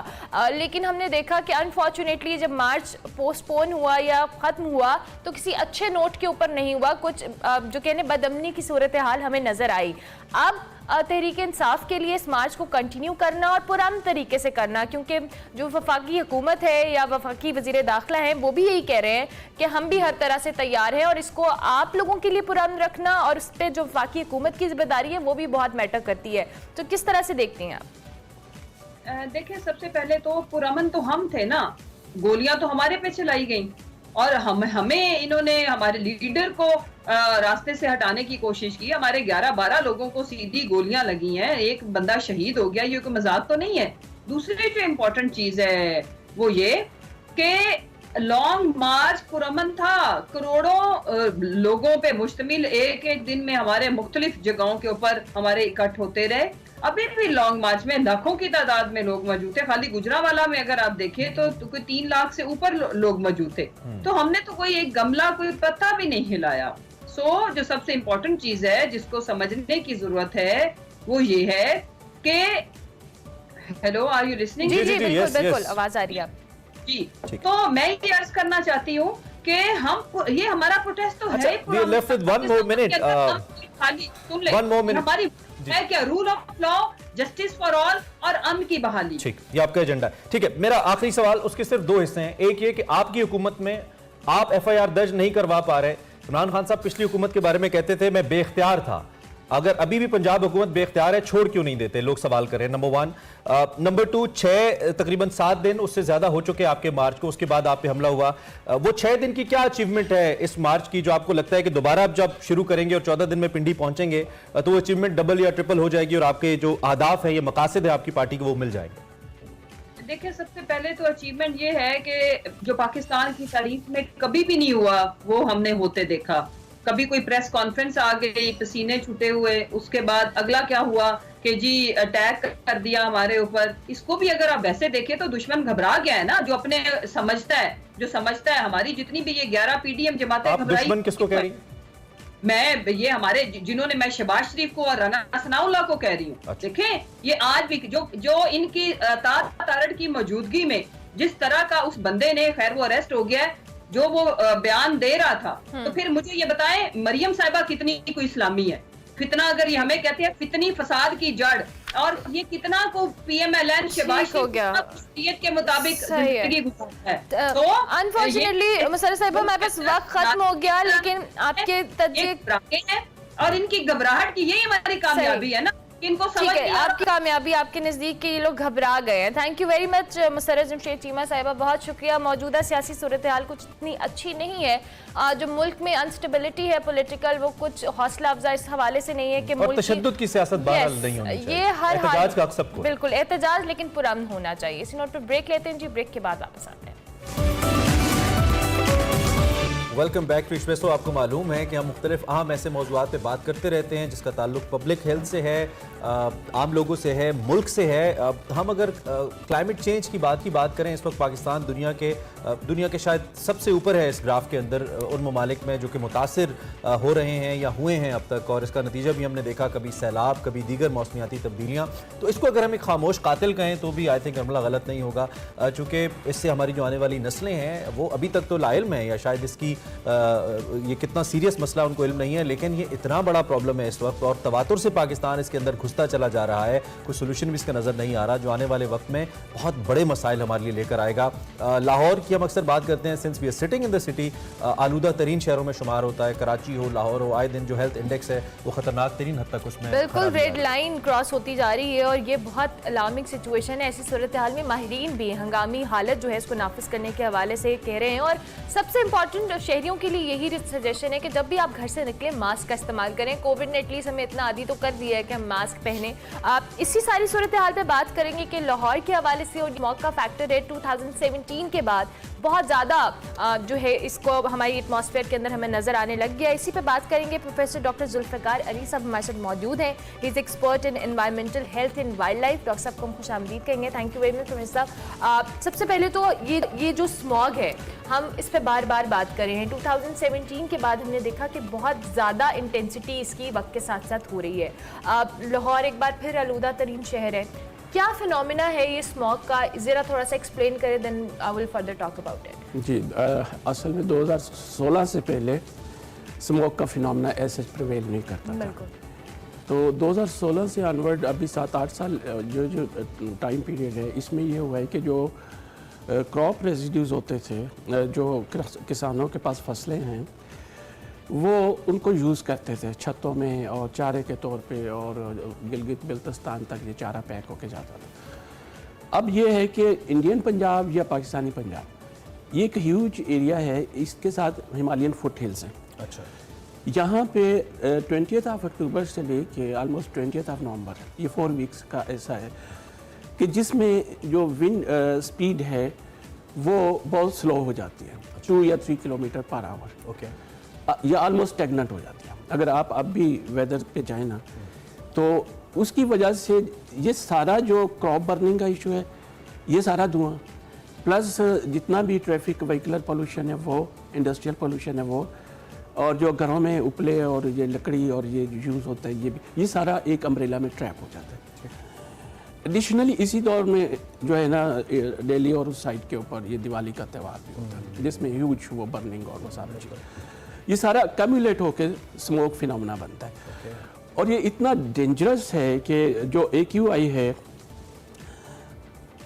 Speaker 2: लेकिन हमने देखा कि अनफॉर्चुनेटली जब मार्च पोस्टपोन हुआ या ख़त्म हुआ तो किसी अच्छे नोट के ऊपर नहीं हुआ, कुछ जो कहने बदअमनी की सूरत हाल हमें नज़र आई। अब तहरीक इंसाफ के लिए इस मार्च को कंटिन्यू करना और पुराने तरीके से करना, क्योंकि जो वफाकी हुकूमत है या वफाकी वज़ीर दाखिला हैं वो भी यही कह रहे हैं कि हम भी हर तरह से तैयार हैं और इसको आप लोगों के लिए पुरान रखना और उस पर जो वफाकी हुकूमत की जिम्मेदारी है वो भी बहुत मैटर करती है। तो किस तरह से देखती हैं आप?
Speaker 4: देखिए, सबसे पहले तो पुरअमन तो हम थे ना, गोलियां तो हमारे पे चलाई गई और हमें इन्होंने हमारे लीडर को रास्ते से हटाने की कोशिश की। हमारे 11-12 लोगों को सीधी गोलियां लगी हैं, एक बंदा शहीद हो गया, ये कोई मजाक तो नहीं है। दूसरी जो इम्पोर्टेंट चीज है वो ये कि लॉन्ग मार्च पुरअमन था, करोड़ों लोगों पे मुश्तमिल एक एक दिन में हमारे मुख्तलिफ जगहों के ऊपर हमारे इकट्ठ होते रहे। अभी भी लॉन्ग मार्च में लाखों की तादाद में लोग मौजूद थे। खाली गुजरावाला में अगर आप देखें तो कोई 3 लाख से ऊपर लोग मौजूद थे। तो हमने तो कोई एक गमला, कोई पत्ता भी नहीं हिलाया। जो सबसे इम्पोर्टेंट चीज है जिसको समझने की जरूरत है वो ये है कि हेलो, आर यू लिसनिंग?
Speaker 2: जी बिल्कुल आवाज आ रही है
Speaker 4: जी। तो मैं ये अर्ज करना चाहती हूँ कि ये हमारा प्रोटेस्ट तो है। खाली सुन ले, हमारी है क्या rule of law, justice for all और अमन की बहाली।
Speaker 1: ठीक, ये आपका एजेंडा है। ठीक है, मेरा आखिरी सवाल, उसके सिर्फ 2 हिस्से हैं। एक ये कि आपकी हुकूमत में आप FIR दर्ज नहीं करवा पा रहे। इमरान खान साहब पिछली हुकूमत के बारे में कहते थे मैं बेख्तियार था, अगर अभी भी पंजाब हुकूमत बेख्तियार है, छोड़ क्यों नहीं देते? लोग सवाल कर रहे हैं, नंबर 1। नंबर 2, तकरीबन 7 दिन उससे ज्यादा हो चुके आपके मार्च को, उसके बाद आप पे हमला हुआ। वो 6 दिन की क्या अचीवमेंट है इस मार्च की जो आपको लगता है कि दोबारा आप जब शुरू करेंगे और 14 दिन में पिंडी पहुंचेंगे तो वो अचीवमेंट डबल या ट्रिपल हो जाएगी और आपके जो अहदाफ है, ये मकासद है आपकी पार्टी के, वो मिल जाएंगे?
Speaker 4: देखिए, सबसे पहले तो अचीवमेंट ये है कि जो पाकिस्तान की तारीख में कभी भी नहीं हुआ वो हमने होते देखा। कभी कोई प्रेस कॉन्फ्रेंस आ गई पसीने छूटे हुए, उसके बाद अगला क्या हुआ कि जी अटैक कर दिया हमारे ऊपर। इसको भी अगर आप वैसे देखें तो दुश्मन घबरा गया है ना, जो अपने समझता है। हमारी जितनी भी ये 11 PDM जमातें घबराई।
Speaker 1: दुश्मन किसको कह रही है?
Speaker 4: मैं ये हमारे जिन्होंने, मैं शहबाज शरीफ को और राना सनाउल्लाह को कह रही हूँ।
Speaker 1: अच्छा।
Speaker 4: देखें, ये आज भी जो इनकी तारड़ की मौजूदगी में जिस तरह का उस बंदे ने, खैर वो अरेस्ट हो गया है, जो वो बयान दे रहा था, तो फिर मुझे ये बताएं मरियम साहिबा कितनी कोई इस्लामी है? फितना, अगर ये हमें कहते हैं फितनी फसाद की जड़, और ये कितना को PMLN शहबाज शरीयत के मुताबिक जिंदगी गुजारता है। तो
Speaker 2: अनफॉर्चुनेटली मुसर्रत साहिबा हमारे पास वक्त खत्म हो गया, लेकिन आपके
Speaker 4: तज्जिए और इनकी घबराहट की यही हमारी कामयाबी है ना, इनको समझ नहीं आ रहा।
Speaker 2: आपकी कामयाबी आपके नजदीक के ये लोग घबरा गए हैं। Thank you very much Musarrat Jamshed Cheema साहिबा, बहुत शुक्रिया। मौजूदा सियासी सूरत हाल कुछ इतनी अच्छी नहीं है, जो मुल्क में अनस्टेबिलिटी है पॉलिटिकल, वो कुछ हौसला अफजा इस हवाले से नहीं है कि मुल्क
Speaker 1: तशद्दुद की सियासत बहरहाल नहीं होनी चाहिए।
Speaker 2: ये हर
Speaker 1: एहतजाज का हक सबको,
Speaker 2: बिल्कुल एहतजाज, लेकिन पुरअमन होना चाहिए। इसी नोट पर ब्रेक लेते हैं जी, ब्रेक के बाद वापस आते हैं।
Speaker 1: Welcome back to Expresso. आपको मालूम है कि हम मुख्तलिफ अहम ऐसे मौज़ूआत पे बात करते रहते हैं जिसका ताल्लुक पब्लिक हेल्थ से है, आम लोगों से है, मुल्क से है। हम अगर क्लाइमेट चेंज की बात करें, इस वक्त पाकिस्तान दुनिया के शायद सबसे ऊपर है इस ग्राफ के अंदर उन ममालिक में जो कि मुतासिर हो रहे हैं या हुए हैं अब तक, और इसका नतीजा भी हमने देखा, कभी सैलाब, कभी दीगर मौसमियाती तब्दीलियाँ। तो इसको अगर हम एक खामोश कातिल कहें तो भी आई थिंक हमला गलत नहीं होगा, चूँकि इससे हमारी जो आने वाली नस्लें हैं वो अभी तक तो लाइल्म है या शायद इसकी ये कितना सीरियस मसला उनको इल्म नहीं है, लेकिन ये इतना बड़ा प्रॉब्लम है इस वक्त और तवातुर से पाकिस्तान इसके अंदर घुसता चला जा रहा है, कोई सोल्यूशन भी इसका नज़र नहीं आ रहा, जो आने वाले वक्त में बहुत बड़े मसाइल हमारे लिए लेकर आएगा। लाहौर की हम अक्सर बात करते हैं, since we are sitting in the city, आलूदा तरीन शहरों में शुमार होता है, कराची हो, लाहौर हो, आए दिन जो हेल्थ इंडेक्स है वो खतरनाक तरीन हद तक उसमें
Speaker 2: बिल्कुल रेड लाइन क्रॉस होती जा रही है और ये बहुत अलार्मिंग सिचुएशन है। ऐसी सूरत हाल में माहिरीन भी हंगामी हालत जो है इसको नाफिज करने के हवाले से कह रहे हैं और सबसे इंपॉर्टेंट शहरियों के लिए यही सजेशन है कि जब भी आप घर से निकलें मास्क का इस्तेमाल करें। कोविड ने एटलीस्ट हमें इतना आदी तो कर दिया है कि हम मास्क पहने। आप इसी सारी सूरत हाल पे बात करेंगे कि लाहौर के हवाले से और स्मॉग का फैक्टर है 2017 के बाद बहुत ज़्यादा जो है इसको हमारी एटमॉस्फेयर के अंदर हमें नजर आने लग गया। इसी पे बात करेंगे। प्रोफेसर डॉक्टर जुल्फ़िकार अली साहब हमारे साथ मौजूद हैं। He is expert in environmental health and wild life. Doctor साहब को हम खुशामदीद कहेंगे। Thank you very much professor साहब। सबसे पहले तो ये जो स्मॉग है हम इस पर बार बार बात कर रहे हैं। 2017 के बाद हमने देखा कि बहुत ज़्यादा इंटेंसिटी इसकी वक्त के साथ साथ हो रही है। लाहौर एक बार फिर आलूदा तरीन शहर है। क्या फिनोमिना है ये स्मॉग का, ज़रा थोड़ा सा एक्सप्लेन करें, then I will further talk about it.
Speaker 5: जी, असल में 2016 से पहले स्मॉग का फिनोमिना ऐसे प्रिवेल नहीं करता था। तो 2016 से ऑनवर्ड अभी 7-8 साल जो टाइम पीरियड है इसमें ये हुआ है कि जो क्रॉप रेजिड्यूज होते थे, जो किसानों के पास फसलें हैं वो उनको यूज़ करते थे छतों में और चारे के तौर पे, और गिलगित बिल्तिस्तान तक ये चारा पैक होके जाता था। अब ये है कि इंडियन पंजाब या पाकिस्तानी पंजाब ये एक ह्यूज एरिया है, इसके साथ हिमालयन फुट हिल्स हैं।
Speaker 1: अच्छा,
Speaker 5: यहाँ पे 20 अक्टूबर से लेके ऑलमोस्ट 20 नवंबर ये 4 वीक्स का ऐसा है कि जिसमें जो विंड स्पीड है वो बहुत स्लो हो जाती है, 2 या 3 किलोमीटर पर आवर।
Speaker 1: ओके,
Speaker 5: या ऑलमोस्ट स्टैग्नेंट हो जाती है। अगर आप अब भी वेदर पे जाएं ना तो उसकी वजह से ये सारा जो क्रॉप बर्निंग का इशू है, ये सारा धुआं प्लस जितना भी ट्रैफिक व्हीकलर पोल्यूशन है वो, इंडस्ट्रियल पोल्यूशन है वो, और जो घरों में उपले और ये लकड़ी और ये यूज़ होता है ये सारा एक अम्ब्रेला में ट्रैप हो जाता है। एडिशनली इसी दौर में जो है ना दिल्ली और उस साइड के ऊपर ये दिवाली का त्यौहार भी होता है जिसमें ह्यूज वो बर्निंग और वो सारा चीज़, ये सारा कम्युलेट होकर स्मोक फिनोमेना बनता है। और ये इतना डेंजरस है कि जो AQI है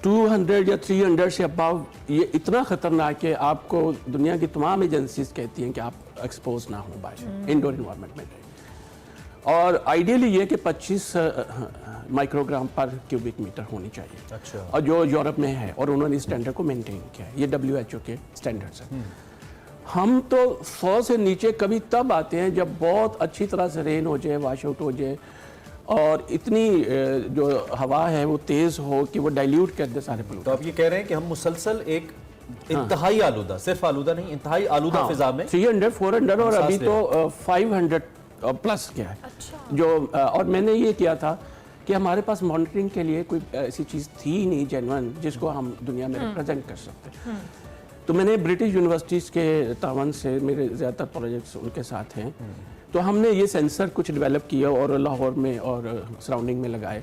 Speaker 5: 200 या 300 से अबव, ये इतना ख़तरनाक है आपको दुनिया की तमाम एजेंसीज कहती हैं कि आप एक्सपोज ना हो बाय इंडोर इन्वायरमेंट में रहें। और आइडियली ये कि 25 माइक्रोग्राम पर क्यूबिक मीटर होनी चाहिए।
Speaker 1: अच्छा,
Speaker 5: और जो यूरोप में है और उन्होंने इस स्टैंडर्ड को मेंटेन किया है, ये WHO के स्टैंडर्ड्स हैं। हम तो 100 से नीचे कभी तब आते हैं जब बहुत अच्छी तरह से रेन हो जाए, वाश आउट हो जाए और इतनी जो हवा है वो तेज़ हो कि वो डाइल्यूट कर दे सारे पोल्यूशन।
Speaker 1: तो आप ये कह रहे हैं कि हम मुसलसल एक इंतहाई आलूदा, सिर्फ आलूदा नहीं, इंतहाई आलूदा फिजा में
Speaker 5: 300, 400 और अभी तो 500 प्लस क्या है।
Speaker 2: अच्छा।
Speaker 5: जो और मैंने ये किया था कि हमारे पास मॉनिटरिंग के लिए कोई ऐसी चीज़ थी नहीं जेन्युइन जिसको हम दुनिया में रिप्रेजेंट कर सकते। तो मैंने ब्रिटिश यूनिवर्सिटीज़ के तावन से, मेरे ज़्यादातर प्रोजेक्ट्स उनके साथ हैं, तो हमने ये सेंसर कुछ डेवलप किया और लाहौर में और सराउंडिंग में लगाए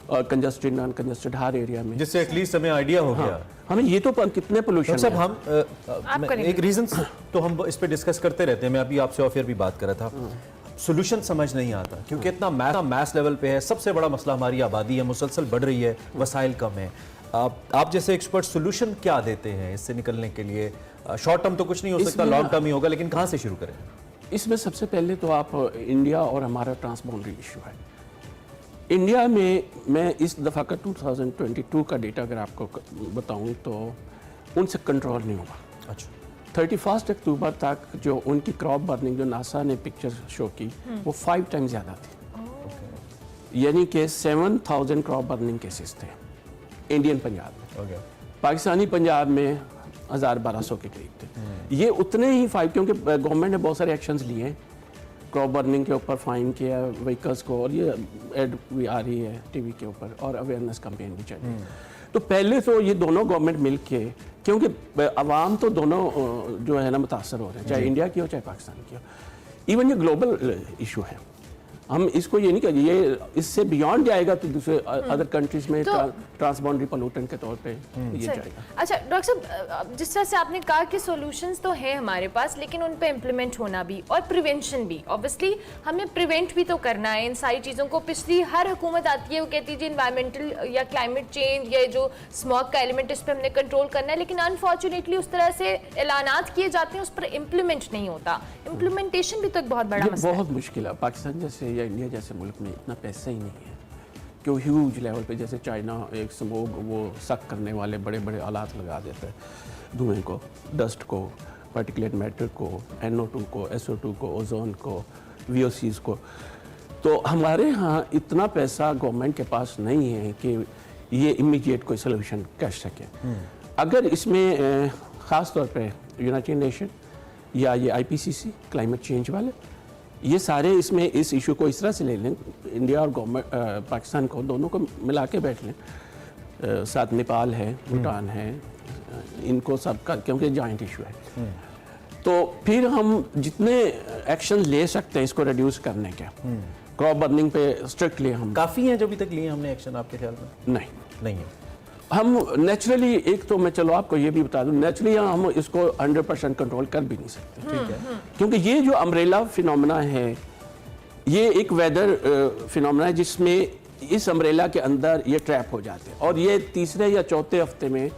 Speaker 5: और कंजस्टेड नॉन कंजस्टेड हर एरिया में,
Speaker 1: जिससे एटलीस्ट हमें आइडिया हो गया।
Speaker 5: हमें ये तो कितने पोल्यूशन
Speaker 1: सब हम एक रीजन तो हम इस पे डिस्कस करते रहते हैं। मैं अभी आपसे ऑफियर भी बात कर रहा था, सोल्यूशन समझ नहीं आता क्योंकि इतना मैस लेवल पे है। सबसे बड़ा मसला हमारी आबादी है, मुसलसल बढ़ रही है, वसाइल कम है। आप जैसे एक्सपर्ट सोल्यूशन क्या देते हैं इससे निकलने के लिए? शॉर्ट टर्म तो कुछ नहीं हो सकता, लॉन्ग टर्म ही होगा, लेकिन कहाँ से शुरू करें?
Speaker 5: इसमें सबसे पहले तो आप इंडिया और हमारा ट्रांसबाउंडरी इशू है। इंडिया में मैं इस दफ़ा का 2022 का डेटा अगर आपको बताऊं तो उनसे कंट्रोल नहीं हुआ।
Speaker 1: अच्छा,
Speaker 5: 31 अक्टूबर तक जो उनकी क्रॉप बर्निंग जो नासा ने पिक्चर शो की वो 5 टाइम्स ज़्यादा थी, यानी कि 7000 क्रॉप बर्निंग केसेस थे इंडियन पंजाब में। पाकिस्तानी पंजाब में 1000-1200 के करीब थे। ये उतने ही 5, क्योंकि गवर्नमेंट ने बहुत सारे एक्शंस लिए, क्रॉप बर्निंग के ऊपर फाइन किया व्हीकल्स को, और ये एड भी आ रही है टीवी के ऊपर और अवेयरनेस कैंपेन भी चल रही है। तो पहले तो ये दोनों गवर्नमेंट मिल के, क्योंकि अवाम तो दोनों जो है ना मुतासर हो रहे हैं, चाहे इंडिया की हो चाहे पाकिस्तान की हो। इवन ये ग्लोबल इशू है। हम इसको ये नहीं कहेंगे, ये इससे बियॉन्ड जाएगा तो दूसरे अदर कंट्रीज में ट्रांसबाउंडरी पोल्यूटेंट के तौर पे ये जाएगा।
Speaker 2: अच्छा डॉक्टर साहब, जिस तरह से आपने कहा कि सॉल्यूशंस तो है हमारे पास, लेकिन उन पे इम्प्लीमेंट होना भी और प्रिवेंशन भी, ऑब्वियसली हमें प्रिवेंट भी तो करना है इन सारी चीज़ों को। पिछली हर हुकूमत आती है वो कहती है जी इन्वायरमेंटल या क्लाइमेट चेंज या जो स्मॉग का एलिमेंट इस पर हमने कंट्रोल करना है, लेकिन अनफॉर्चुनेटली उस तरह से ऐलानात किए जाते हैं, उस पर इम्प्लीमेंट नहीं होता। इम्प्लीमेंटेशन भी तो एक बहुत बड़ा मसला है।
Speaker 5: बहुत मुश्किल है। पाकिस्तान जैसे या इंडिया जैसे मुल्क में इतना पैसा ही नहीं है कि वो ह्यूज लेवल पे, जैसे चाइना एक स्मोक वो सक करने वाले बड़े बड़े आलात लगा देता है धुएं को, डस्ट को, पार्टिकुलेट मैटर को, NO2 को, SO2 को, ओजोन को, VOCs को। तो हमारे यहाँ इतना पैसा गवर्नमेंट के पास नहीं है कि ये इमीडिएट कोई सोल्यूशन कर सके। अगर इसमें ख़ास तौर पे यूनाइटेड नेशन या ये IPCC क्लाइमेट चेंज वाले, ये सारे इसमें इस इशू को इस तरह से ले लें, इंडिया और गवर्नमेंट पाकिस्तान को दोनों को मिला के बैठ लें, साथ नेपाल है, भूटान है, इनको सबका, क्योंकि जॉइंट इशू है, तो फिर हम जितने एक्शन ले सकते हैं इसको रिड्यूस करने के, क्रॉप बर्निंग पे स्ट्रिक्टली हम
Speaker 1: काफ़ी हैं जो अभी तक लिए हमने एक्शन आपके ख्याल में? नहीं है।
Speaker 5: हम नेचुरली, एक तो मैं चलो आपको ये भी बता दूं, नेचुरली हम इसको 100% कंट्रोल कर भी नहीं सकते,
Speaker 1: ठीक है,
Speaker 5: क्योंकि ये जो अम्ब्रेला फिनोमेना है, ये एक वेदर फिनोमेना है जिसमें इस अम्ब्रेला के अंदर ये ट्रैप हो जाते हैं, और ये तीसरे या चौथे हफ्ते में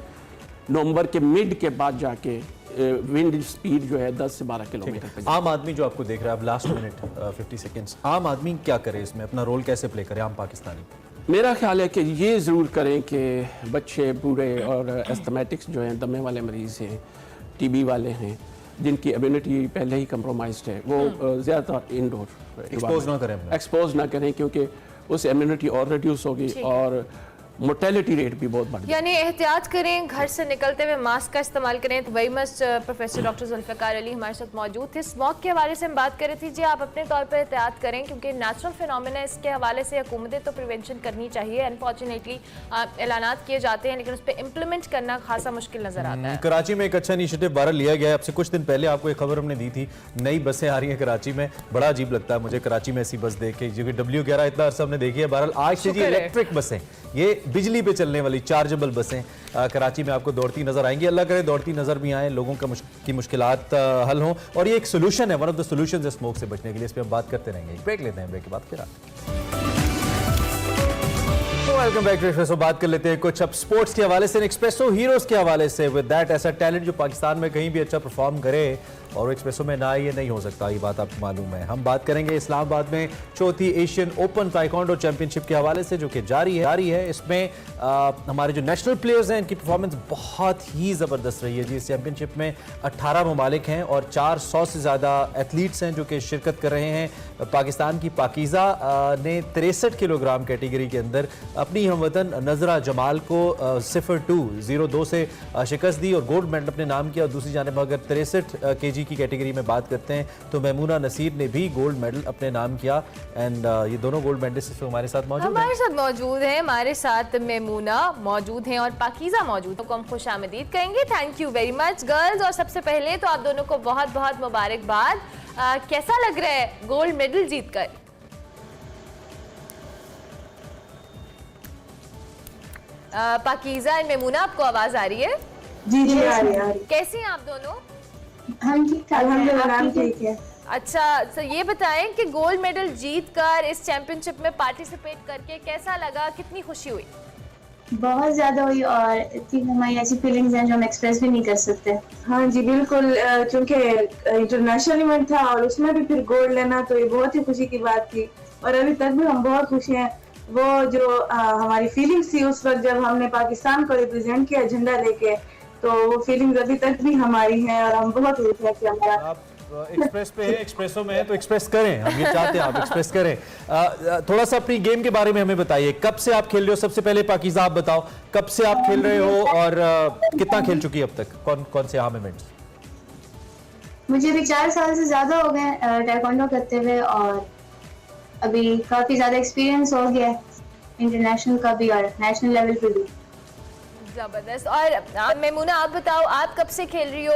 Speaker 5: नवंबर के मिड के बाद जाके विंड स्पीड जो है 10 से 12 किलोमीटर पे।
Speaker 1: आम आदमी जो आपको देख रहा है, अब लास्ट मिनट 50 सेकेंड्स, आम आदमी क्या करे इसमें, अपना रोल कैसे प्ले करे आम पाकिस्तानी?
Speaker 5: मेरा ख्याल है कि ये ज़रूर करें कि बच्चे, बूढ़े और एस्थमेटिक्स जो हैं, दमे वाले मरीज़ हैं, TB वाले हैं, जिनकी इम्यूनिटी पहले ही कंप्रोमाइज्ड है, वो ज़्यादातर इंडोर एक्सपोज ना करें, क्योंकि उससे इम्यूनिटी और रिड्यूस होगी और मोर्टेलिटी रेट भी बहुत बढ़,
Speaker 2: यानी एहतियात करें, घर से निकलते हुए मास्क का इस्तेमाल करें। तो वही मस्त प्रोफेसर डॉक्टर जुल्फ़िकार अली हमारे साथ मौजूद थे। स्मॉग के हवाले से हम बात कर रहे थे जी, आप अपने तौर पर एहतियात करें, क्योंकि नेचुरल फिनोमेना, इसके हवाले से हुकूमतें तो प्रिवेंशन करनी चाहिए। अनफॉर्चुनेटली ऐलानात किए जाते हैं, लेकिन उस पर इम्प्लीमेंट करना खासा मुश्किल नजर आता है।
Speaker 1: कराची में एक अच्छा इनिशिएटिव बहरहाल लिया गया है। अब से कुछ दिन पहले आपको एक खबर हमने दी थी, नई बसें आ रही हैं कराची में। बड़ा अजीब लगता है मुझे कराची में ऐसी बस देख के, क्योंकि W11 इतना अर्सा हमने देखी है। बहरहाल आज से जी इलेक्ट्रिक बसें, ये बिजली पे चलने वाली चार्जेबल बसें कराची में आपको दौड़ती नजर आएंगी। अल्लाह करे दौड़ती नजर भी आए, लोगों की मुश्किलात हल हों, और ये एक सोल्यूशन है, वन ऑफ द सोल्यूशंस है स्मोक से बचने के लिए। इस पर हम बात करते रहेंगे। ब्रेक लेते हैं, ब्रेक के बाद फिर आते हैं। Welcome back to Expresso. बात कर लेते हैं कुछ अब स्पोर्ट्स के हवाले से, एक्सप्रेसो हीरोज के हवाले से। विद दैट, ऐसा टैलेंट जो पाकिस्तान में कहीं भी अच्छा परफॉर्म करे और एक्सप्रेसो में ना, ये नहीं हो सकता, ये बात आपको मालूम है। हम बात करेंगे इस्लामाबाद में चौथी एशियन ओपन ताइक्वांडो चैंपियनशिप के हवाले से, जो कि जारी है। इसमें हमारे जो नेशनल प्लेयर्स हैं, इनकी परफॉर्मेंस बहुत ही ज़बरदस्त रही है जी। इस चैंपियनशिप में 18 ममालिक हैं और 400 से ज़्यादा एथलीट्स हैं जो कि शिरकत कर रहे हैं। पाकिस्तान की पाकीज़ा ने 63 किलोग्राम कैटेगरी के अंदर अपनी हमवतन नजरा जमाल को 0-2 से शिकस्त दी और गोल्ड मेडल अपने नाम किया। और दूसरी जानिब अगर 63 kg की कैटेगरी में बात करते हैं तो मैमूना नसीर ने भी गोल्ड मेडल अपने नाम किया। एंड ये दोनों गोल्ड मेडलिस्ट हमारे साथ मौजूद हैं।
Speaker 2: हमारे साथ मैमूना मौजूद हैं और पाकीज़ा मौजूद हैं, को हम खुश आमदीद कहेंगे। Thank you very much girls. और सबसे पहले तो आप दोनों को बहुत बहुत मुबारकबाद। कैसा लग रहा है गोल्ड मेडल जीतकर? पाकीज़ा एंड मैमूना, आपको आवाज आ रही है?
Speaker 6: जी जी आ रही है।
Speaker 2: कैसी हैं आप दोनों?
Speaker 6: हम ठीक ठाक, अल्हम्दुलिल्लाह ठीक है।
Speaker 2: अच्छा, तो ये बताएं कि गोल्ड मेडल जीतकर इस चैंपियनशिप में पार्टिसिपेट करके कैसा लगा, कितनी खुशी हुई?
Speaker 6: बहुत ज्यादा हुई, और इतनी हमारी ऐसी फीलिंग्स हैं जो हम एक्सप्रेस भी नहीं कर सकते।
Speaker 7: हाँ जी बिल्कुल, क्योंकि इंटरनेशनल इवेंट था और उसमें भी फिर गोल्ड लेना, तो ये बहुत ही खुशी की बात थी। और अभी तक भी हम बहुत खुश हैं। वो जो हमारी फीलिंग्स थी उस वक्त जब हमने पाकिस्तान को रिप्रेजेंट किया झंडा लेके, तो वो फीलिंग्स अभी तक भी हमारी हैं और हम बहुत खुश हैं कि हमारा।
Speaker 1: आप एक्सप्रेस पे है, एक्सप्रेसो में है, तो एक्सप्रेस करें, हम ये चाहते हैं आप एक्सप्रेस करें। थोड़ा सा अपनी गेम के बारे में हमें बताइए, कब से आप खेल रहे हो? सबसे पहले पाकीज़ा आप बताओ, कब से आप खेल रहे हो और कितना खेल चुकी है अब तक? कौन कौन से अहम इवेंट्स?
Speaker 6: मुझे भी 4 साल से ज्यादा हो गए ताइक्वांडो करते हुए, और अभी काफी ज्यादा एक्सपीरियंस हो गया इंटरनेशनल का भी और नेशनल लेवल पे भी।
Speaker 2: जबरदस्त। और मैमूना, आप बताओ, आप कब से खेल रही हो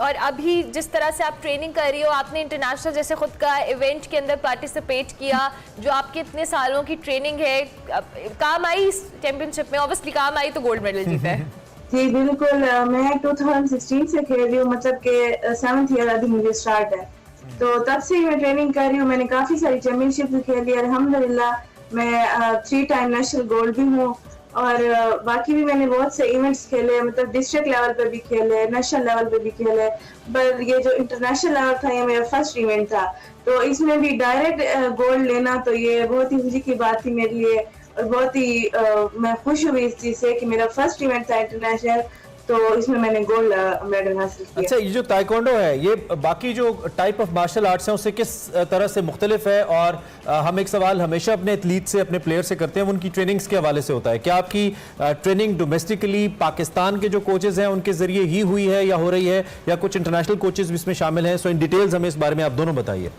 Speaker 2: और अभी जिस तरह से आप ट्रेनिंग कर रही हो, आपने इंटरनेशनल जैसे खुद का इवेंट के अंदर पार्टिसिपेट किया, जो आपके इतने सालों की ट्रेनिंग है, काम आई इस चैंपियनशिप में? ऑब्वियसली काम आई तो गोल्ड मेडल जीता है।
Speaker 7: जी बिल्कुल, मैं 2016 से खेल रही हूँ, मतलब कि 7th ईयर अभी मुझे स्टार्ट है, तो तब से मैं ट्रेनिंग कर रही हूँ। मैंने काफी सारी चैंपियनशिप भी खेली, अल्हम्दुलिल्लाह मैं 3 टाइम नेशनल गोल्ड भी हूँ, और बाकी भी मैंने बहुत से इवेंट्स खेले, मतलब डिस्ट्रिक्ट लेवल पे भी खेले, नेशनल लेवल पे भी खेले, पर ये जो इंटरनेशनल लेवल था ये मेरा फर्स्ट इवेंट था, तो इसमें भी डायरेक्ट गोल्ड लेना तो ये बहुत ही खुशी की बात थी मेरे लिए, और बहुत ही मैं खुश हुई इस चीज से कि मेरा फर्स्ट इवेंट था इंटरनेशनल, तो इसमें मैंने गोल्ड मेडल हासिल किया।
Speaker 1: अच्छा, ये जो ताइक्वांडो है ये बाकी जो टाइप ऑफ मार्शल आर्ट्स हैं उससे किस तरह से मुख्तलिफ है? और हम एक सवाल हमेशा अपने एथलीट से, अपने प्लेयर से करते हैं, उनकी ट्रेनिंग्स के हवाले से होता है, क्या आपकी ट्रेनिंग डोमेस्टिकली पाकिस्तान के जो कोचेज हैं उनके जरिए ही हुई है या हो रही है, या कुछ इंटरनेशनल कोचेज भी इसमें शामिल हैं? सो इन डिटेल्स हमें इस बारे में आप दोनों बताइए।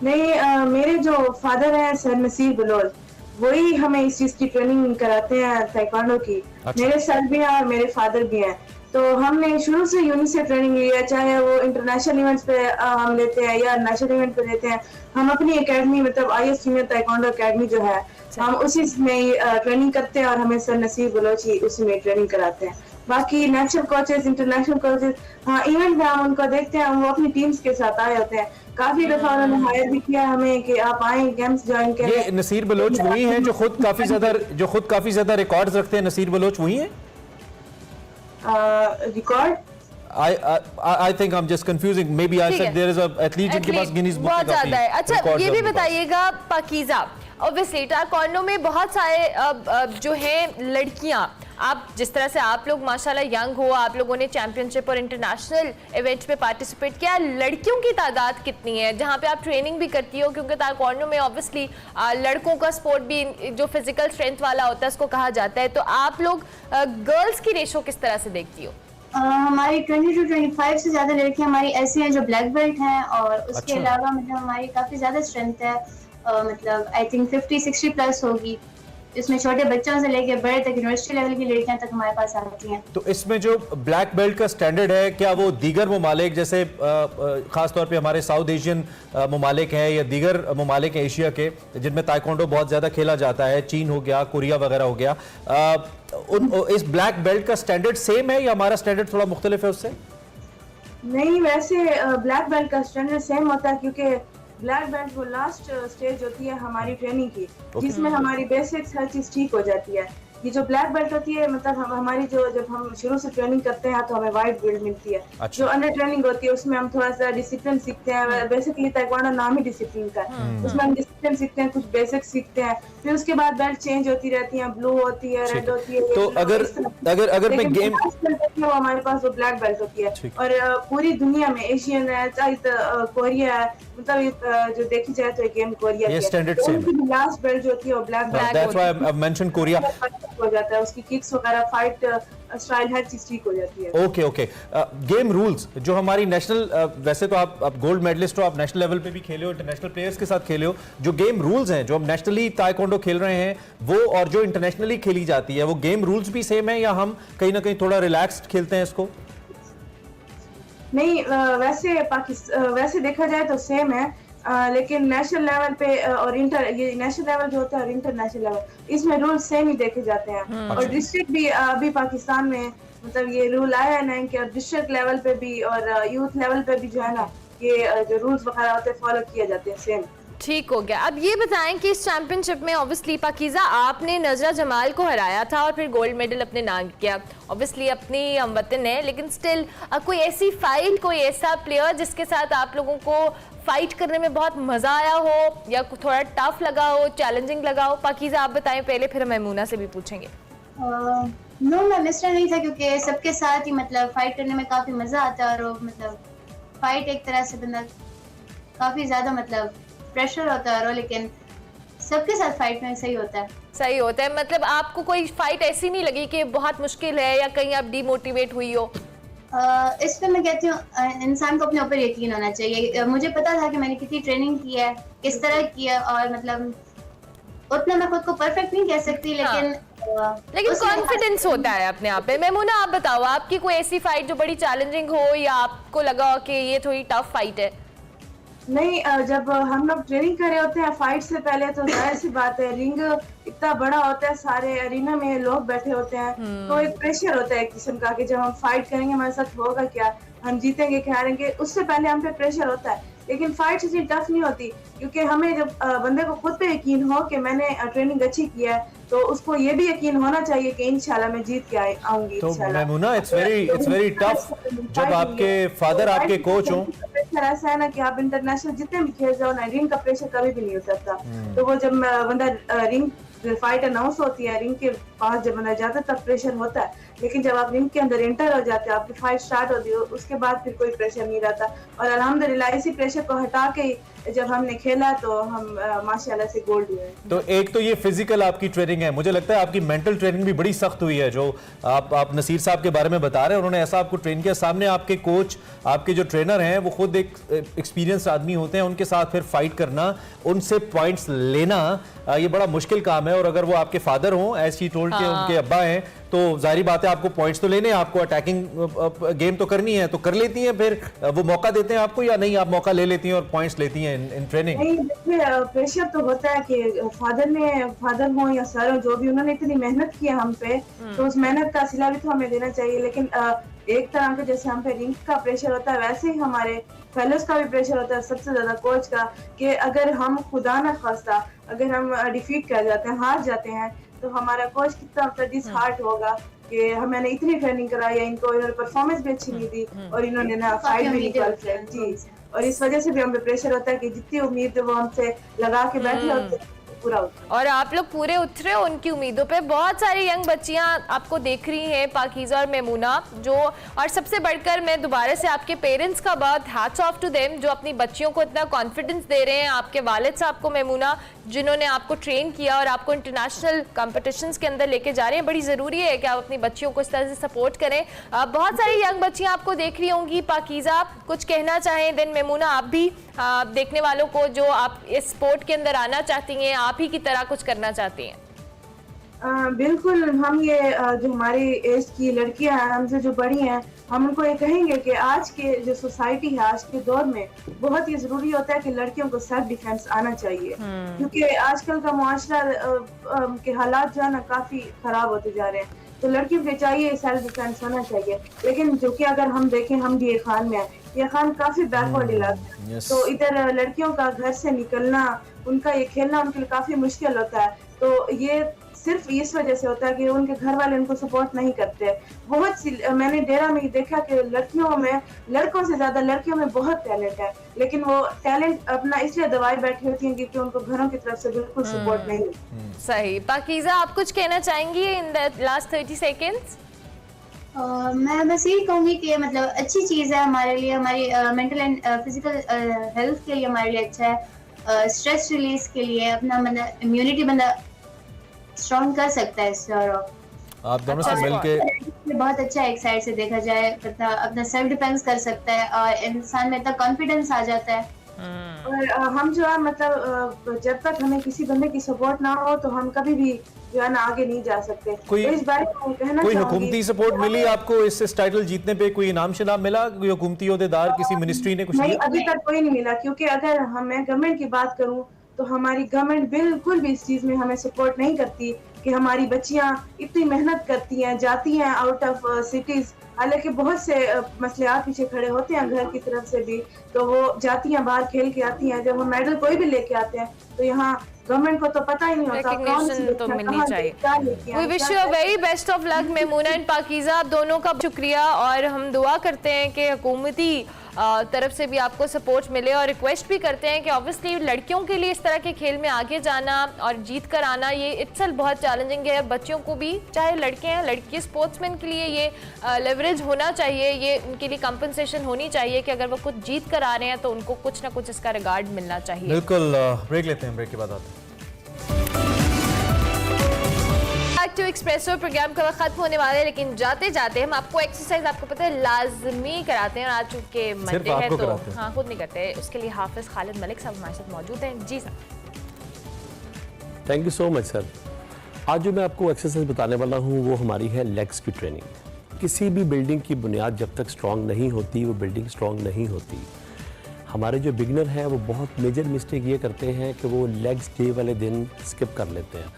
Speaker 7: नहीं, मेरे जो फादर हैं सर नसीर बलोच, वही हमें इस चीज की ट्रेनिंग कराते हैं ताइक्वांडो की।
Speaker 1: अच्छा।
Speaker 7: मेरे सर भी हैं और मेरे फादर भी हैं, तो हमने शुरू से यूनि से ट्रेनिंग ली है, चाहे वो इंटरनेशनल इवेंट्स पे हम लेते हैं या नेशनल इवेंट पे लेते हैं। हम अपनी एकेडमी, मतलब IS सीनियर ताइक्वांडो एकेडमी जो है, हम उसी में ट्रेनिंग करते हैं, और हमें सर नसीर बलोच ही उसी में ट्रेनिंग कराते हैं। बाकी नेशनल कोचेस, इंटरनेशनल कोचेस, हाँ इवेंट में हम उनको देखते हैं, वो अपनी टीम्स के साथ आए होते हैं। काफी दफा उन्होंने हायर भी किया हमें कि आप आए गेम्स ज्वाइन करें।
Speaker 1: ये नसीर बलोच वही हैं जो खुद काफी ज्यादा रिकॉर्ड्स रखते हैं? नसीर बलोच वही हैं?
Speaker 7: Record
Speaker 1: I think I'm just confusing. Maybe I said there is a athlete जिनके पास गिनीज बुक
Speaker 2: बहुत ज्यादा है। अच्छा, ये भी बताइएगा पाकीज़ा, ऑब्वियसली ताइक्वांडो में बहुत सारे जो हैं लड़कियां, आप जिस तरह से आप लोग माशाल्लाह यंग हो, आप लोगों ने चैंपियनशिप और इंटरनेशनल इवेंट्स पे पार्टिसिपेट किया, लड़कियों की तादाद कितनी है जहां पे आप ट्रेनिंग भी करती हो? क्योंकि ताइक्वांडो में ऑब्वियसली लड़कों का स्पोर्ट भी जो फिजिकल स्ट्रेंथ वाला होता है उसको कहा जाता है, तो आप लोग गर्ल्स की रेशो किस तरह से देखती हो?
Speaker 6: हमारी 20 to 25 से ज्यादा लड़कियां हमारी ऐसी हैं जो ब्लैक बेल्ट हैं, और उसके
Speaker 1: अच्छा।
Speaker 6: अलावा मतलब हमारी काफी ज्यादा स्ट्रेंथ है, मतलब आई थिंक 50-60 प्लस होगी, इसमें छोटे बच्चों से लेके बड़े तक, यूनिवर्सिटी लेवल की लड़कियां तक हमारे पास आती हैं।
Speaker 1: तो इसमें जो ब्लैक बेल्ट का स्टैंडर्ड है, क्या वो दीगर ममालिक जैसे खास तौर पे हमारे साउथ एशियन ममालिक हैं या दीगर ममालिक हैं एशिया के जिनमें ताइक्वांडो बहुत ज़्यादा खेला जाता है, चीन हो गया, कोरिया वगैरह हो गया, इस ब्लैक बेल्ट का स्टैंडर्ड सेम है या हमारा स्टैंडर्ड थोड़ा मुख्तलिफ है उससे?
Speaker 7: नहीं, वैसे ब्लैक बेल्ट का स्टैंडर्ड सेम होता है, क्योंकि ब्लैक बेल्ट वो लास्ट स्टेज होती है हमारी ट्रेनिंग की, जिसमें हमारी बेसिक्स हर चीज ठीक हो जाती है। ये जो ब्लैक बेल्ट होती है, मतलब हमारी जो जब हम शुरू से ट्रेनिंग करते हैं तो हमें वाइट बेल्ट मिलती है।
Speaker 1: अच्छा।
Speaker 7: जो अंडर ट्रेनिंग होती है उसमें हम थोड़ा सा डिसिप्लिन सीखते हैं। बेसिकली ताइक्वांडो नाम ही डिसिप्लिन का है, उसमें हम डिसिप्लिन सीखते हैं, कुछ बेसिक्स सीखते हैं, फिर उसके बाद बेल्ट चेंज होती रहती है, ब्लू होती है, रेड होती है।
Speaker 1: तो अगर मैं गेम,
Speaker 7: वो हमारे पास वो ब्लैक बेल्ट होती है, और पूरी दुनिया में एशियन है, चाहे कोरिया है, मतलब जो देखी जाए तो गेम कोरिया
Speaker 1: ये स्टैंडर्ड सेम है।
Speaker 7: लास्ट बेल्ट जो होती है वो black belt
Speaker 1: that's why I mention Korea
Speaker 7: हो जाता है, उसकी किक्स वगैरह, फाइट स्टाइल, हर चीज ठीक हो जाती है।
Speaker 1: ओके। गेम रूल्स जो हमारी नेशनल, वैसे तो आप गोल्ड मेडलिस्ट हो, आप नेशनल लेवल पे भी खेले हो, इंटरनेशनल प्लेयर्स के साथ खेले हो, जो गेम रूल्स हैं जो हम नेशनली ताइक्वांडो खेल रहे हैं वो और जो इंटरनेशनली खेली जाती है, वो गेम रूल्स भी सेम है या हम कहीं ना कहीं थोड़ा रिलैक्स्ड खेलते हैं इसको?
Speaker 7: नहीं, वैसे देखा जाए तो सेम है, लेकिन नेशनल लेवल पे और ये नेशनल लेवल जो होता है और इंटरनेशनल लेवल, इसमें रूल सेम ही देखे जाते हैं। और डिस्ट्रिक्ट भी अभी पाकिस्तान में मतलब ये रूल आया है ना कि डिस्ट्रिक्ट लेवल पे भी और यूथ लेवल पे भी जो है ना, ये जो रूल्स वगैरह होते हैं फॉलो किए जाते हैं सेम।
Speaker 2: ठीक हो गया। अब ये बताएं कि इस चैंपियनशिप में ऑब्वियसली पाकीज़ा आपने नजरा जमाल को हराया था और फिर गोल्ड मेडल अपने नाम किया, ऑब्वियसली अपनी हमवतन है, लेकिन स्टिल कोई ऐसी फाइट, कोई ऐसा प्लेयर जिसके साथ आप लोगों को फाइट करने में बहुत मजा आया हो या थोड़ा टफ लगा हो, चैलेंजिंग लगा हो? पाकीज़ा आप बताएं पहले, फिर हम मैमूना से भी पूछेंगे।
Speaker 6: नो, मैं मिस्टर नहीं था, क्योंकि सबके साथ ही मतलब फाइट करने में काफी मजा आता है, और मतलब फाइट एक तरह से बंदा काफी ज्यादा मतलब प्रेशर होता है, लेकिन सबके साथ फाइट में सही होता है।
Speaker 2: मतलब आपको कोई फाइट ऐसी नहीं लगी कि बहुत मुश्किल है या कहीं आप डिमोटिवेट हुई हो?
Speaker 6: इस पे मैं कहती हूँ इंसान को अपने ऊपर यकीन होना चाहिए। मुझे पता था कि मैंने कितनी ट्रेनिंग की है, किस तरह की है, और मतलब उतना मैं खुद को परफेक्ट नहीं कह सकती, लेकिन
Speaker 2: लेकिन
Speaker 6: उसमें-
Speaker 2: कॉन्फिडेंस होता है अपने आप में। मेमूना, आप बताओ, आपकी कोई ऐसी फाइट जो बड़ी चैलेंजिंग हो या आपको लगा हो कि ये थोड़ी टफ फाइट है?
Speaker 7: नहीं, जब हम लोग ट्रेनिंग कर रहे होते हैं फाइट से पहले तो जाहिर सी बात है, रिंग इतना बड़ा होता है, सारे अरीना में लोग बैठे होते हैं, तो एक प्रेशर होता है एक किस्म का कि जब हम फाइट करेंगे हमारे साथ होगा क्या, हम जीतेंगे क्या हारेंगे, उससे पहले हम पे प्रेशर होता है। लेकिन फाइट इतनी टफ नहीं होती क्योंकि हमें जब बंदे को खुद पे यकीन हो कि मैंने ट्रेनिंग अच्छी की है तो उसको ये भी यकीन होना चाहिए कि इंशाल्लाह मैं जीत के आऊंगी।
Speaker 1: तो मेमूना, इट्स वेरी टफ जब आपके फादर आपके कोच हों।
Speaker 7: प्रेशर ऐसा है ना कि आप इंटरनेशनल जितने भी खेल जाओ ना, रिंग का प्रेशर कभी भी नहीं उतरता। तो वो जब बंदा रिंग फाइट अनाउंस होती है, रिंग के पास जब बंदा जाता है तब प्रेशर होता है, लेकिन जब आप रिंग के अंदर एंटर हो जाते हैं, आपकी फाइट स्टार्ट होती है, उसके बाद फिर कोई प्रेशर नहीं रहता। और अल्हम्दुलिल्लाह इसी प्रेशर को हटा के जब हमने खेला तो हम माशाल्लाह से गोल्ड हुए।
Speaker 1: तो एक तो ये फिजिकल आपकी ट्रेनिंग है, मुझे लगता है आपकी मेंटल ट्रेनिंग भी बड़ी सख्त हुई है। जो आप नसीर साहब के बारे में बता रहे हैं, उन्होंने ऐसा आपको ट्रेन किया, सामने आपके कोच, आपके जो ट्रेनर हैं वो खुद एक एक्सपीरियंस आदमी होते हैं, उनके साथ फिर फाइट करना, उनसे पॉइंट्स लेना, ये बड़ा मुश्किल काम है। और अगर वो आपके फादर हों, ऐसी टोल्ड के उनके अब्बा हैं, तो जाहिर बात है आपको पॉइंट्स तो लेने हैं, आपको अटैकिंग गेम तो करनी है, तो कर लेती हैं फिर वो मौका देते हैं आपको, या नहीं आप मौका ले लेती हैं और पॉइंट्स लेती हैं इन ट्रेनिंग?
Speaker 7: नहीं, देखिए प्रेशर तो होता है कि फादर हो या सर हो, जो भी उन्होंने इतनी मेहनत की है हम पे, तो उस मेहनत का सिला भी तो हमें देना चाहिए। लेकिन एक तरह का जैसे हम पे रिंग का प्रेशर होता है, वैसे ही हमारे फेलोज का भी प्रेशर होता है, सबसे ज्यादा कोच का, कि अगर हम खुदा न खास्ता अगर हम डिफीट कर जाते हैं, हार जाते हैं, तो हमारा कोच कितना डिसहार्ट होगा कि मैंने इतनी ट्रेनिंग कराई है इनको, इन्होंने परफॉर्मेंस भी अच्छी नहीं दी और इन्होंने ना फाइट भी नहीं क्वालिफाई जी। और इस वजह से भी हमें प्रेशर होता है कि जितनी उम्मीद वो हमसे लगा के बैठे होते हैं पूरा होता है।
Speaker 2: और आप लोग पूरे उतरे हो उनकी उम्मीदों पे। बहुत सारी यंग बच्चियां आपको देख रही हैं, पाकीज़ा और मेमूना, जो, और सबसे बढ़कर मैं दोबारा से आपके पेरेंट्स का बहुत हैट्स ऑफ टू देम, जो अपनी बच्चियों को इतना कॉन्फिडेंस दे रहे हैं। आपके वालिद साहब को मेमूना, जिन्होंने आपको ट्रेन किया और आपको इंटरनेशनल कॉम्पिटिशन्स के अंदर लेके जा रहे हैं। बड़ी ज़रूरी है कि आप अपनी बच्चियों को इस तरह से सपोर्ट करें। बहुत सारी यंग बच्चियां आपको देख रही होंगी। पाकीज़ा, कुछ कहना चाहें? देन मेमूना, आप भी देखने वालों को जो आप इस स्पोर्ट के अंदर आना चाहती हैं, आप ही की तरह कुछ करना चाहती हैं?
Speaker 7: बिल्कुल, हम ये जो हमारी एज की लड़कियां हैं, हमसे जो बड़ी हैं, हम उनको ये कहेंगे कि आज के जो सोसाइटी है, आज के दौर में बहुत ही जरूरी होता है कि लड़कियों को सेल्फ डिफेंस आना चाहिए, क्योंकि आजकल का मुआशरा के हालात जो है ना काफी खराब होते जा रहे हैं। तो लड़कियों को चाहिए सेल्फ डिफेंस होना चाहिए। लेकिन जो कि अगर हम देखें, हम भी ये खान में है, ये खान काफी बैकवर्ड इलाका है, तो इधर लड़कियों का घर से निकलना, उनका ये खेलना उनके लिए काफी मुश्किल होता है। तो ये सिर्फ इस वजह से होता है कि उनके घर वाले उनको सपोर्ट नहीं करते। बहुत सी मैंने डेरा में देखा कि लड़कियों में, लड़कों से ज्यादा लड़कियों में बहुत टैलेंट है, लेकिन वो टैलेंट अपना इसलिए दबाए बैठी होती हैं क्योंकि उनको घरों की तरफ से बिल्कुल सपोर्ट नहीं है।
Speaker 2: सही। पाकीज़ा, आप कुछ कहना चाहेंगी इन द लास्ट 30 सेकेंड्स?
Speaker 6: मैं बस यही कहूंगी कि मतलब अच्छी चीज़ है हमारे लिए, हमारी मेंटल एंड फिजिकल हेल्थ के लिए हमारे लिए अच्छा है, स्ट्रेस रिलीज के लिए, अपना मतलब इम्यूनिटी बंदा स्ट्रॉन्ग कर सकता है इससे। और
Speaker 1: आप दोनों से मिलके
Speaker 6: बहुत अच्छा है, एक साइड से देखा जाए, अपना सेल्फ डिफेंस कर सकता है और इंसान में इतना कॉन्फिडेंस आ जाता है।
Speaker 7: और हम जो है मतलब जब तक हमें किसी बंदे की सपोर्ट ना हो तो हम कभी भी जो है ना आगे नहीं जा सकते।
Speaker 1: कोई
Speaker 7: तो इस बारे में कहना
Speaker 1: कोई
Speaker 7: चाहूंगी,
Speaker 1: हुकूमती सपोर्ट मिली आपको इस टाइटल जीतने पे? कोई इनाम शिनाम मिला? कोई हुकूमती ओहदेदार, किसी मिनिस्ट्री ने कुछ
Speaker 7: नहीं,
Speaker 1: दिया?
Speaker 7: अभी तक कोई नहीं मिला, क्योंकि अगर मैं गवर्नमेंट की बात करूं तो हमारी गवर्नमेंट बिल्कुल भी इस चीज में हमें सपोर्ट नहीं करती कि हमारी बच्चियां इतनी मेहनत करती हैं, जाती हैं आउट ऑफ सिटीज, हालांकि बहुत से मसलेआत पीछे खड़े होते हैं घर की तरफ से भी, तो वो जाती हैं बाहर खेल के आती हैं, जब वो मेडल कोई भी लेके आते हैं तो यहाँ गवर्नमेंट को तो पता ही नहीं होता कौन सी
Speaker 2: तो मिलनी चाहिए। We wish you a very best of luck Maimuna and Pakeezah, आप दोनों का शुक्रिया, और हम दुआ करते हैं कि हुकूमती तरफ से भी आपको सपोर्ट मिले, और रिक्वेस्ट भी करते हैं कि ऑब्वियसली लड़कियों के लिए इस तरह के खेल में आगे जाना और जीत कर आना ये इट्सेल्फ बहुत चैलेंजिंग है। बच्चियों को भी, चाहे लड़के हैं लड़की, स्पोर्ट्समैन के लिए ये लेवरेज होना चाहिए, ये उनके लिए कंपनसेशन होनी चाहिए कि अगर वो कुछ जीत कर आ रहे हैं तो उनको कुछ ना कुछ इसका रिगार्ड मिलना चाहिए।
Speaker 1: बिल्कुल। ब्रेक लेते हैं, ब्रेक के बाद आते हैं।
Speaker 2: टू एक्सप्रेसो प्रोग्राम का वक्त खत्म होने वाला है, लेकिन जाते जाते हम आपको एक्सरसाइज, आपको पता है, लाजमी कराते हैं। और आज चूंकि मंडे है तो हाँ, खुद नहीं करते, उसके लिए हाफिज खालिद मलिक साहब हमारे साथ मौजूद हैं। जी sir.
Speaker 8: Thank you so much sir.
Speaker 5: आज जो मैं आपको एक्सरसाइज बताने वाला हूँ वो हमारी है लेग्स की ट्रेनिंग। किसी भी बिल्डिंग की बुनियाद जब तक स्ट्रांग नहीं होती वो बिल्डिंग स्ट्रांग नहीं होती। हमारे जो बिगनर हैं वो बहुत मेजर मिस्टेक ये करते हैं कि वो लेग्स डे वाले दिन स्किप कर लेते हैं।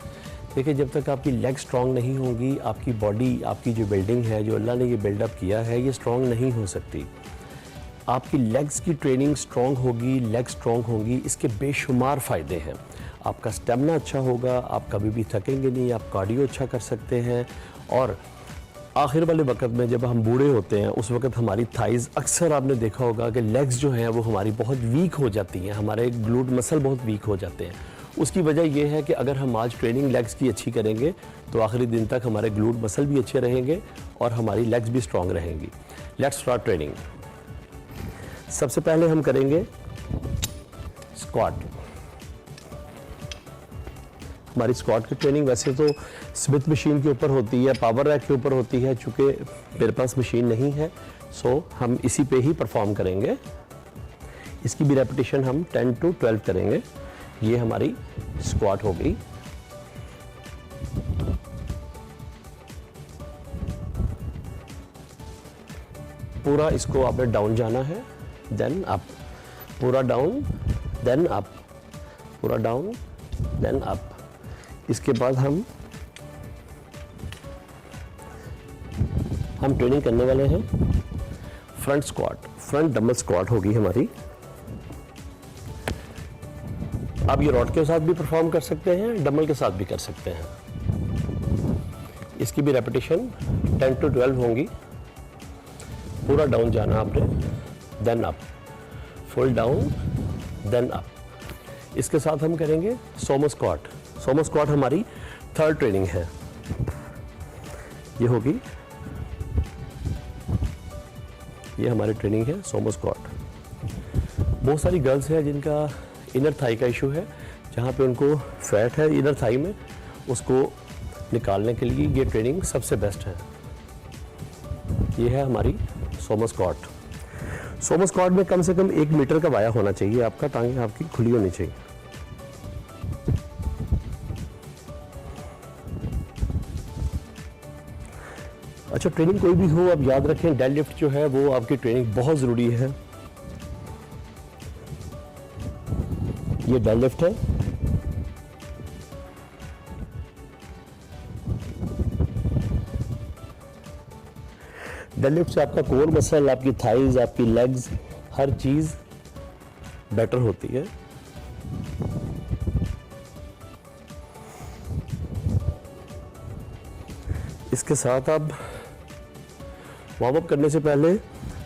Speaker 5: देखिए, जब तक आपकी लेग स्ट्रांग नहीं होगी, आपकी बॉडी, आपकी जो बिल्डिंग है, जो अल्लाह ने ये बिल्डअप किया है, ये स्ट्रांग नहीं हो सकती। आपकी लेग्स की ट्रेनिंग स्ट्रांग होगी, लेग स्ट्रांग होगी, इसके बेशुमार फ़ायदे हैं। आपका स्टेमिना अच्छा होगा, आप कभी भी थकेंगे नहीं, आप कार्डियो अच्छा कर सकते हैं। और आखिर वाले वक्त में जब हम बूढ़े होते हैं उस वक्त हमारी थाइज़, अक्सर आपने देखा होगा कि लेग्स जो हैं वो हमारी बहुत वीक हो जाती हैं, हमारे ग्लूट मसल बहुत वीक हो जाते हैं। उसकी वजह यह है कि अगर हम आज ट्रेनिंग लेग्स की अच्छी करेंगे तो आखिरी दिन तक हमारे ग्लूट मसल भी अच्छे रहेंगे और हमारी लेग्स भी स्ट्रांग रहेंगी। Let's start training. सबसे पहले हम करेंगे स्क्वाट। हमारी स्क्वाट की ट्रेनिंग वैसे तो स्मिथ मशीन के ऊपर होती है, पावर रैक के ऊपर होती है। चूँकि मेरे पास मशीन नहीं है सो हम इसी पे ही परफॉर्म करेंगे। इसकी भी रेपिटेशन हम 10 to 12 करेंगे। ये हमारी स्क्वाट हो गई। पूरा इसको आपने डाउन जाना है, देन अप, पूरा डाउन देन अप, पूरा डाउन देन अप। इसके बाद हम ट्रेनिंग करने वाले हैं front squat. Front double squat होगी हमारी। आप ये रॉड के साथ भी परफॉर्म कर सकते हैं, डबल के साथ भी कर सकते हैं। इसकी भी रेपिटेशन 10 to 12 होंगी। पूरा डाउन जाना आपने, then up, full down then up. इसके साथ हम करेंगे सोमो स्क्वाट। सोमो स्क्वाट हमारी थर्ड ट्रेनिंग है। ये होगी, ये हमारी ट्रेनिंग है सोमो स्क्वाट। बहुत सारी गर्ल्स हैं जिनका इनर थाई का इशू है, जहाँ पे उनको फैट है इनर थाई में, उसको निकालने के लिए ये ट्रेनिंग सबसे बेस्ट है। ये है हमारी सोमो स्क्वाट। सोमो स्क्वाट में कम से कम 1 मीटर का वाया होना चाहिए आपका, टांगें आपकी खुली होनी चाहिए। अच्छा, ट्रेनिंग कोई भी हो, अब याद रखें डेड लिफ्ट जो है वो आपकी ट्रेनिंग बहुत ज़रूरी है। ये डेड लिफ्ट है। डेड लिफ्ट से आपका कोर मसल, आपकी थाइज, आपकी लेग्स, हर चीज़ बेटर होती है। इसके साथ आप वार्म अप करने से पहले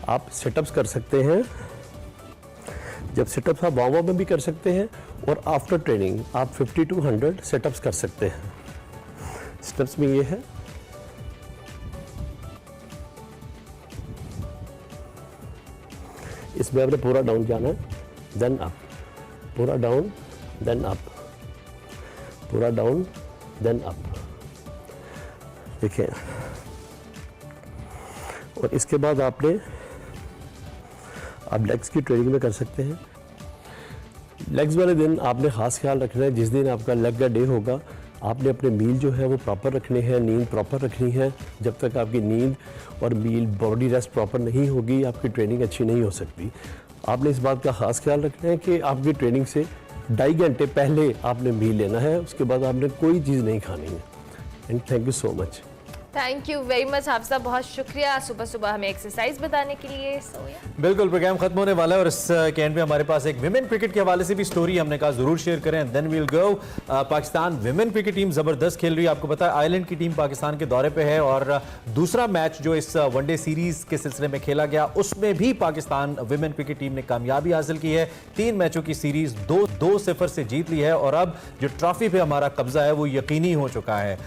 Speaker 5: आप सेटअप्स कर सकते हैं। जब सेटअप्स आप वार्म अप में भी कर सकते हैं और आफ्टर ट्रेनिंग आप 50 to 100 सेटअप्स कर सकते हैं। स्टेप्स में ये है, इसमें आपने पूरा डाउन जाना है, देन अप, पूरा डाउन देन अप, पूरा डाउन देन अप। देखिए, और इसके बाद आप लेग्स की ट्रेनिंग में कर सकते हैं। लेग्स वाले दिन आपने ख़ास ख्याल रखना है, जिस दिन आपका लेग का डे होगा आपने अपने मील जो है वो प्रॉपर रखने हैं, नींद प्रॉपर रखनी है। जब तक आपकी नींद और मील, बॉडी रेस्ट प्रॉपर नहीं होगी आपकी ट्रेनिंग अच्छी नहीं हो सकती। आपने इस बात का ख़ास ख्याल रखना है कि आपकी ट्रेनिंग से 2.5 घंटे पहले आपने मील लेना है, उसके बाद आपने कोई चीज़ नहीं खानी है। And thank you so much.
Speaker 2: Thank you very much Hafiza, बहुत शुक्रिया सुबह सुबह हमें एक्सरसाइज बताने के लिए।
Speaker 1: बिल्कुल, प्रोग्राम खत्म होने वाला है और इस के एंड में हमारे पास एक विमेन क्रिकेट के हवाले से भी स्टोरी हमने कहा जरूर शेयर करें। देन वील गो। पाकिस्तान विमेन क्रिकेट टीम जबरदस्त खेल रही है। आपको पता है आयरलैंड की टीम पाकिस्तान के दौरे पे है और दूसरा मैच जो इस वनडे सीरीज के सिलसिले में खेला गया उसमें भी पाकिस्तान विमेन क्रिकेट टीम ने कामयाबी हासिल की है। 3 मैचों की सीरीज 2-0 से जीत ली है और अब जो ट्रॉफी पे हमारा कब्जा है वो यकीनी हो चुका है।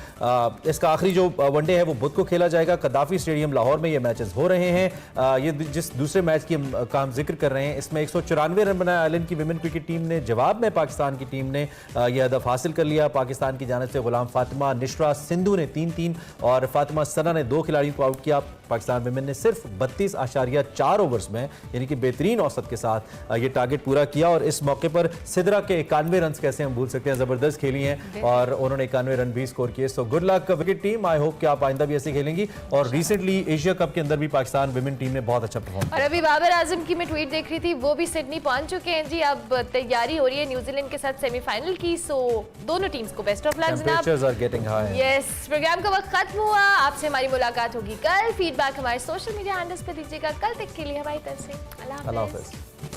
Speaker 1: इसका आखिरी जो वनडे है वो बुध को खेला जाएगा। कदाफी स्टेडियम लाहौर में ये मैचेस हो रहे हैं। ये जिस दूसरे मैच की हम काम जिक्र कर रहे हैं इसमें 194 रन बनाए आयरलैंड की विमेन क्रिकेट टीम ने। जवाब में पाकिस्तान की टीम ने यह हदफ हासिल कर लिया। पाकिस्तान की जानिब से गुलाम फातिमा, निशरा सिंधु ने 3-3 और फातिमा सना ने 2 खिलाड़ियों को आउट किया। पाकिस्तान विमेन ने सिर्फ 32.4 ओवर्स में यानी कि बेहतरीन औसत के साथ ये टारगेट पूरा किया। और इस मौके पर सिदरा के 91 रन कैसे हम भूल सकते हैं, जबरदस्त खेली हैं और उन्होंने 91 रन भी स्कोर किए। So good luck wicket team, I hope कि आप आइंदा भी ऐसे खेलेंगी। और रिसेंटली एशिया कप के अंदर भी पाकिस्तान विमेन टीम ने बहुत अच्छा परफॉर्म
Speaker 2: और अभी बाबर आजम की मैं ट्वीट देख रही थी, वो भी सिडनी पहुंच चुके हैं जी। अब तैयारी हो रही है न्यूजीलैंड के साथ सेमीफाइनल की। सो दोनों टीम्स को बेस्ट ऑफ लक जनाब।
Speaker 1: Temperatures are getting high.
Speaker 2: Yes, program का वक्त खत्म हुआ। आपसे हमारी मुलाकात होगी कल। फीडबैक हमारे सोशल मीडिया हैंडल्स पे दीजिएगा। कल तक के लिए हमारी तरफ से अल्लाह
Speaker 1: अल्लाह
Speaker 2: हाफ़िज़।
Speaker 1: हाफ़िज़।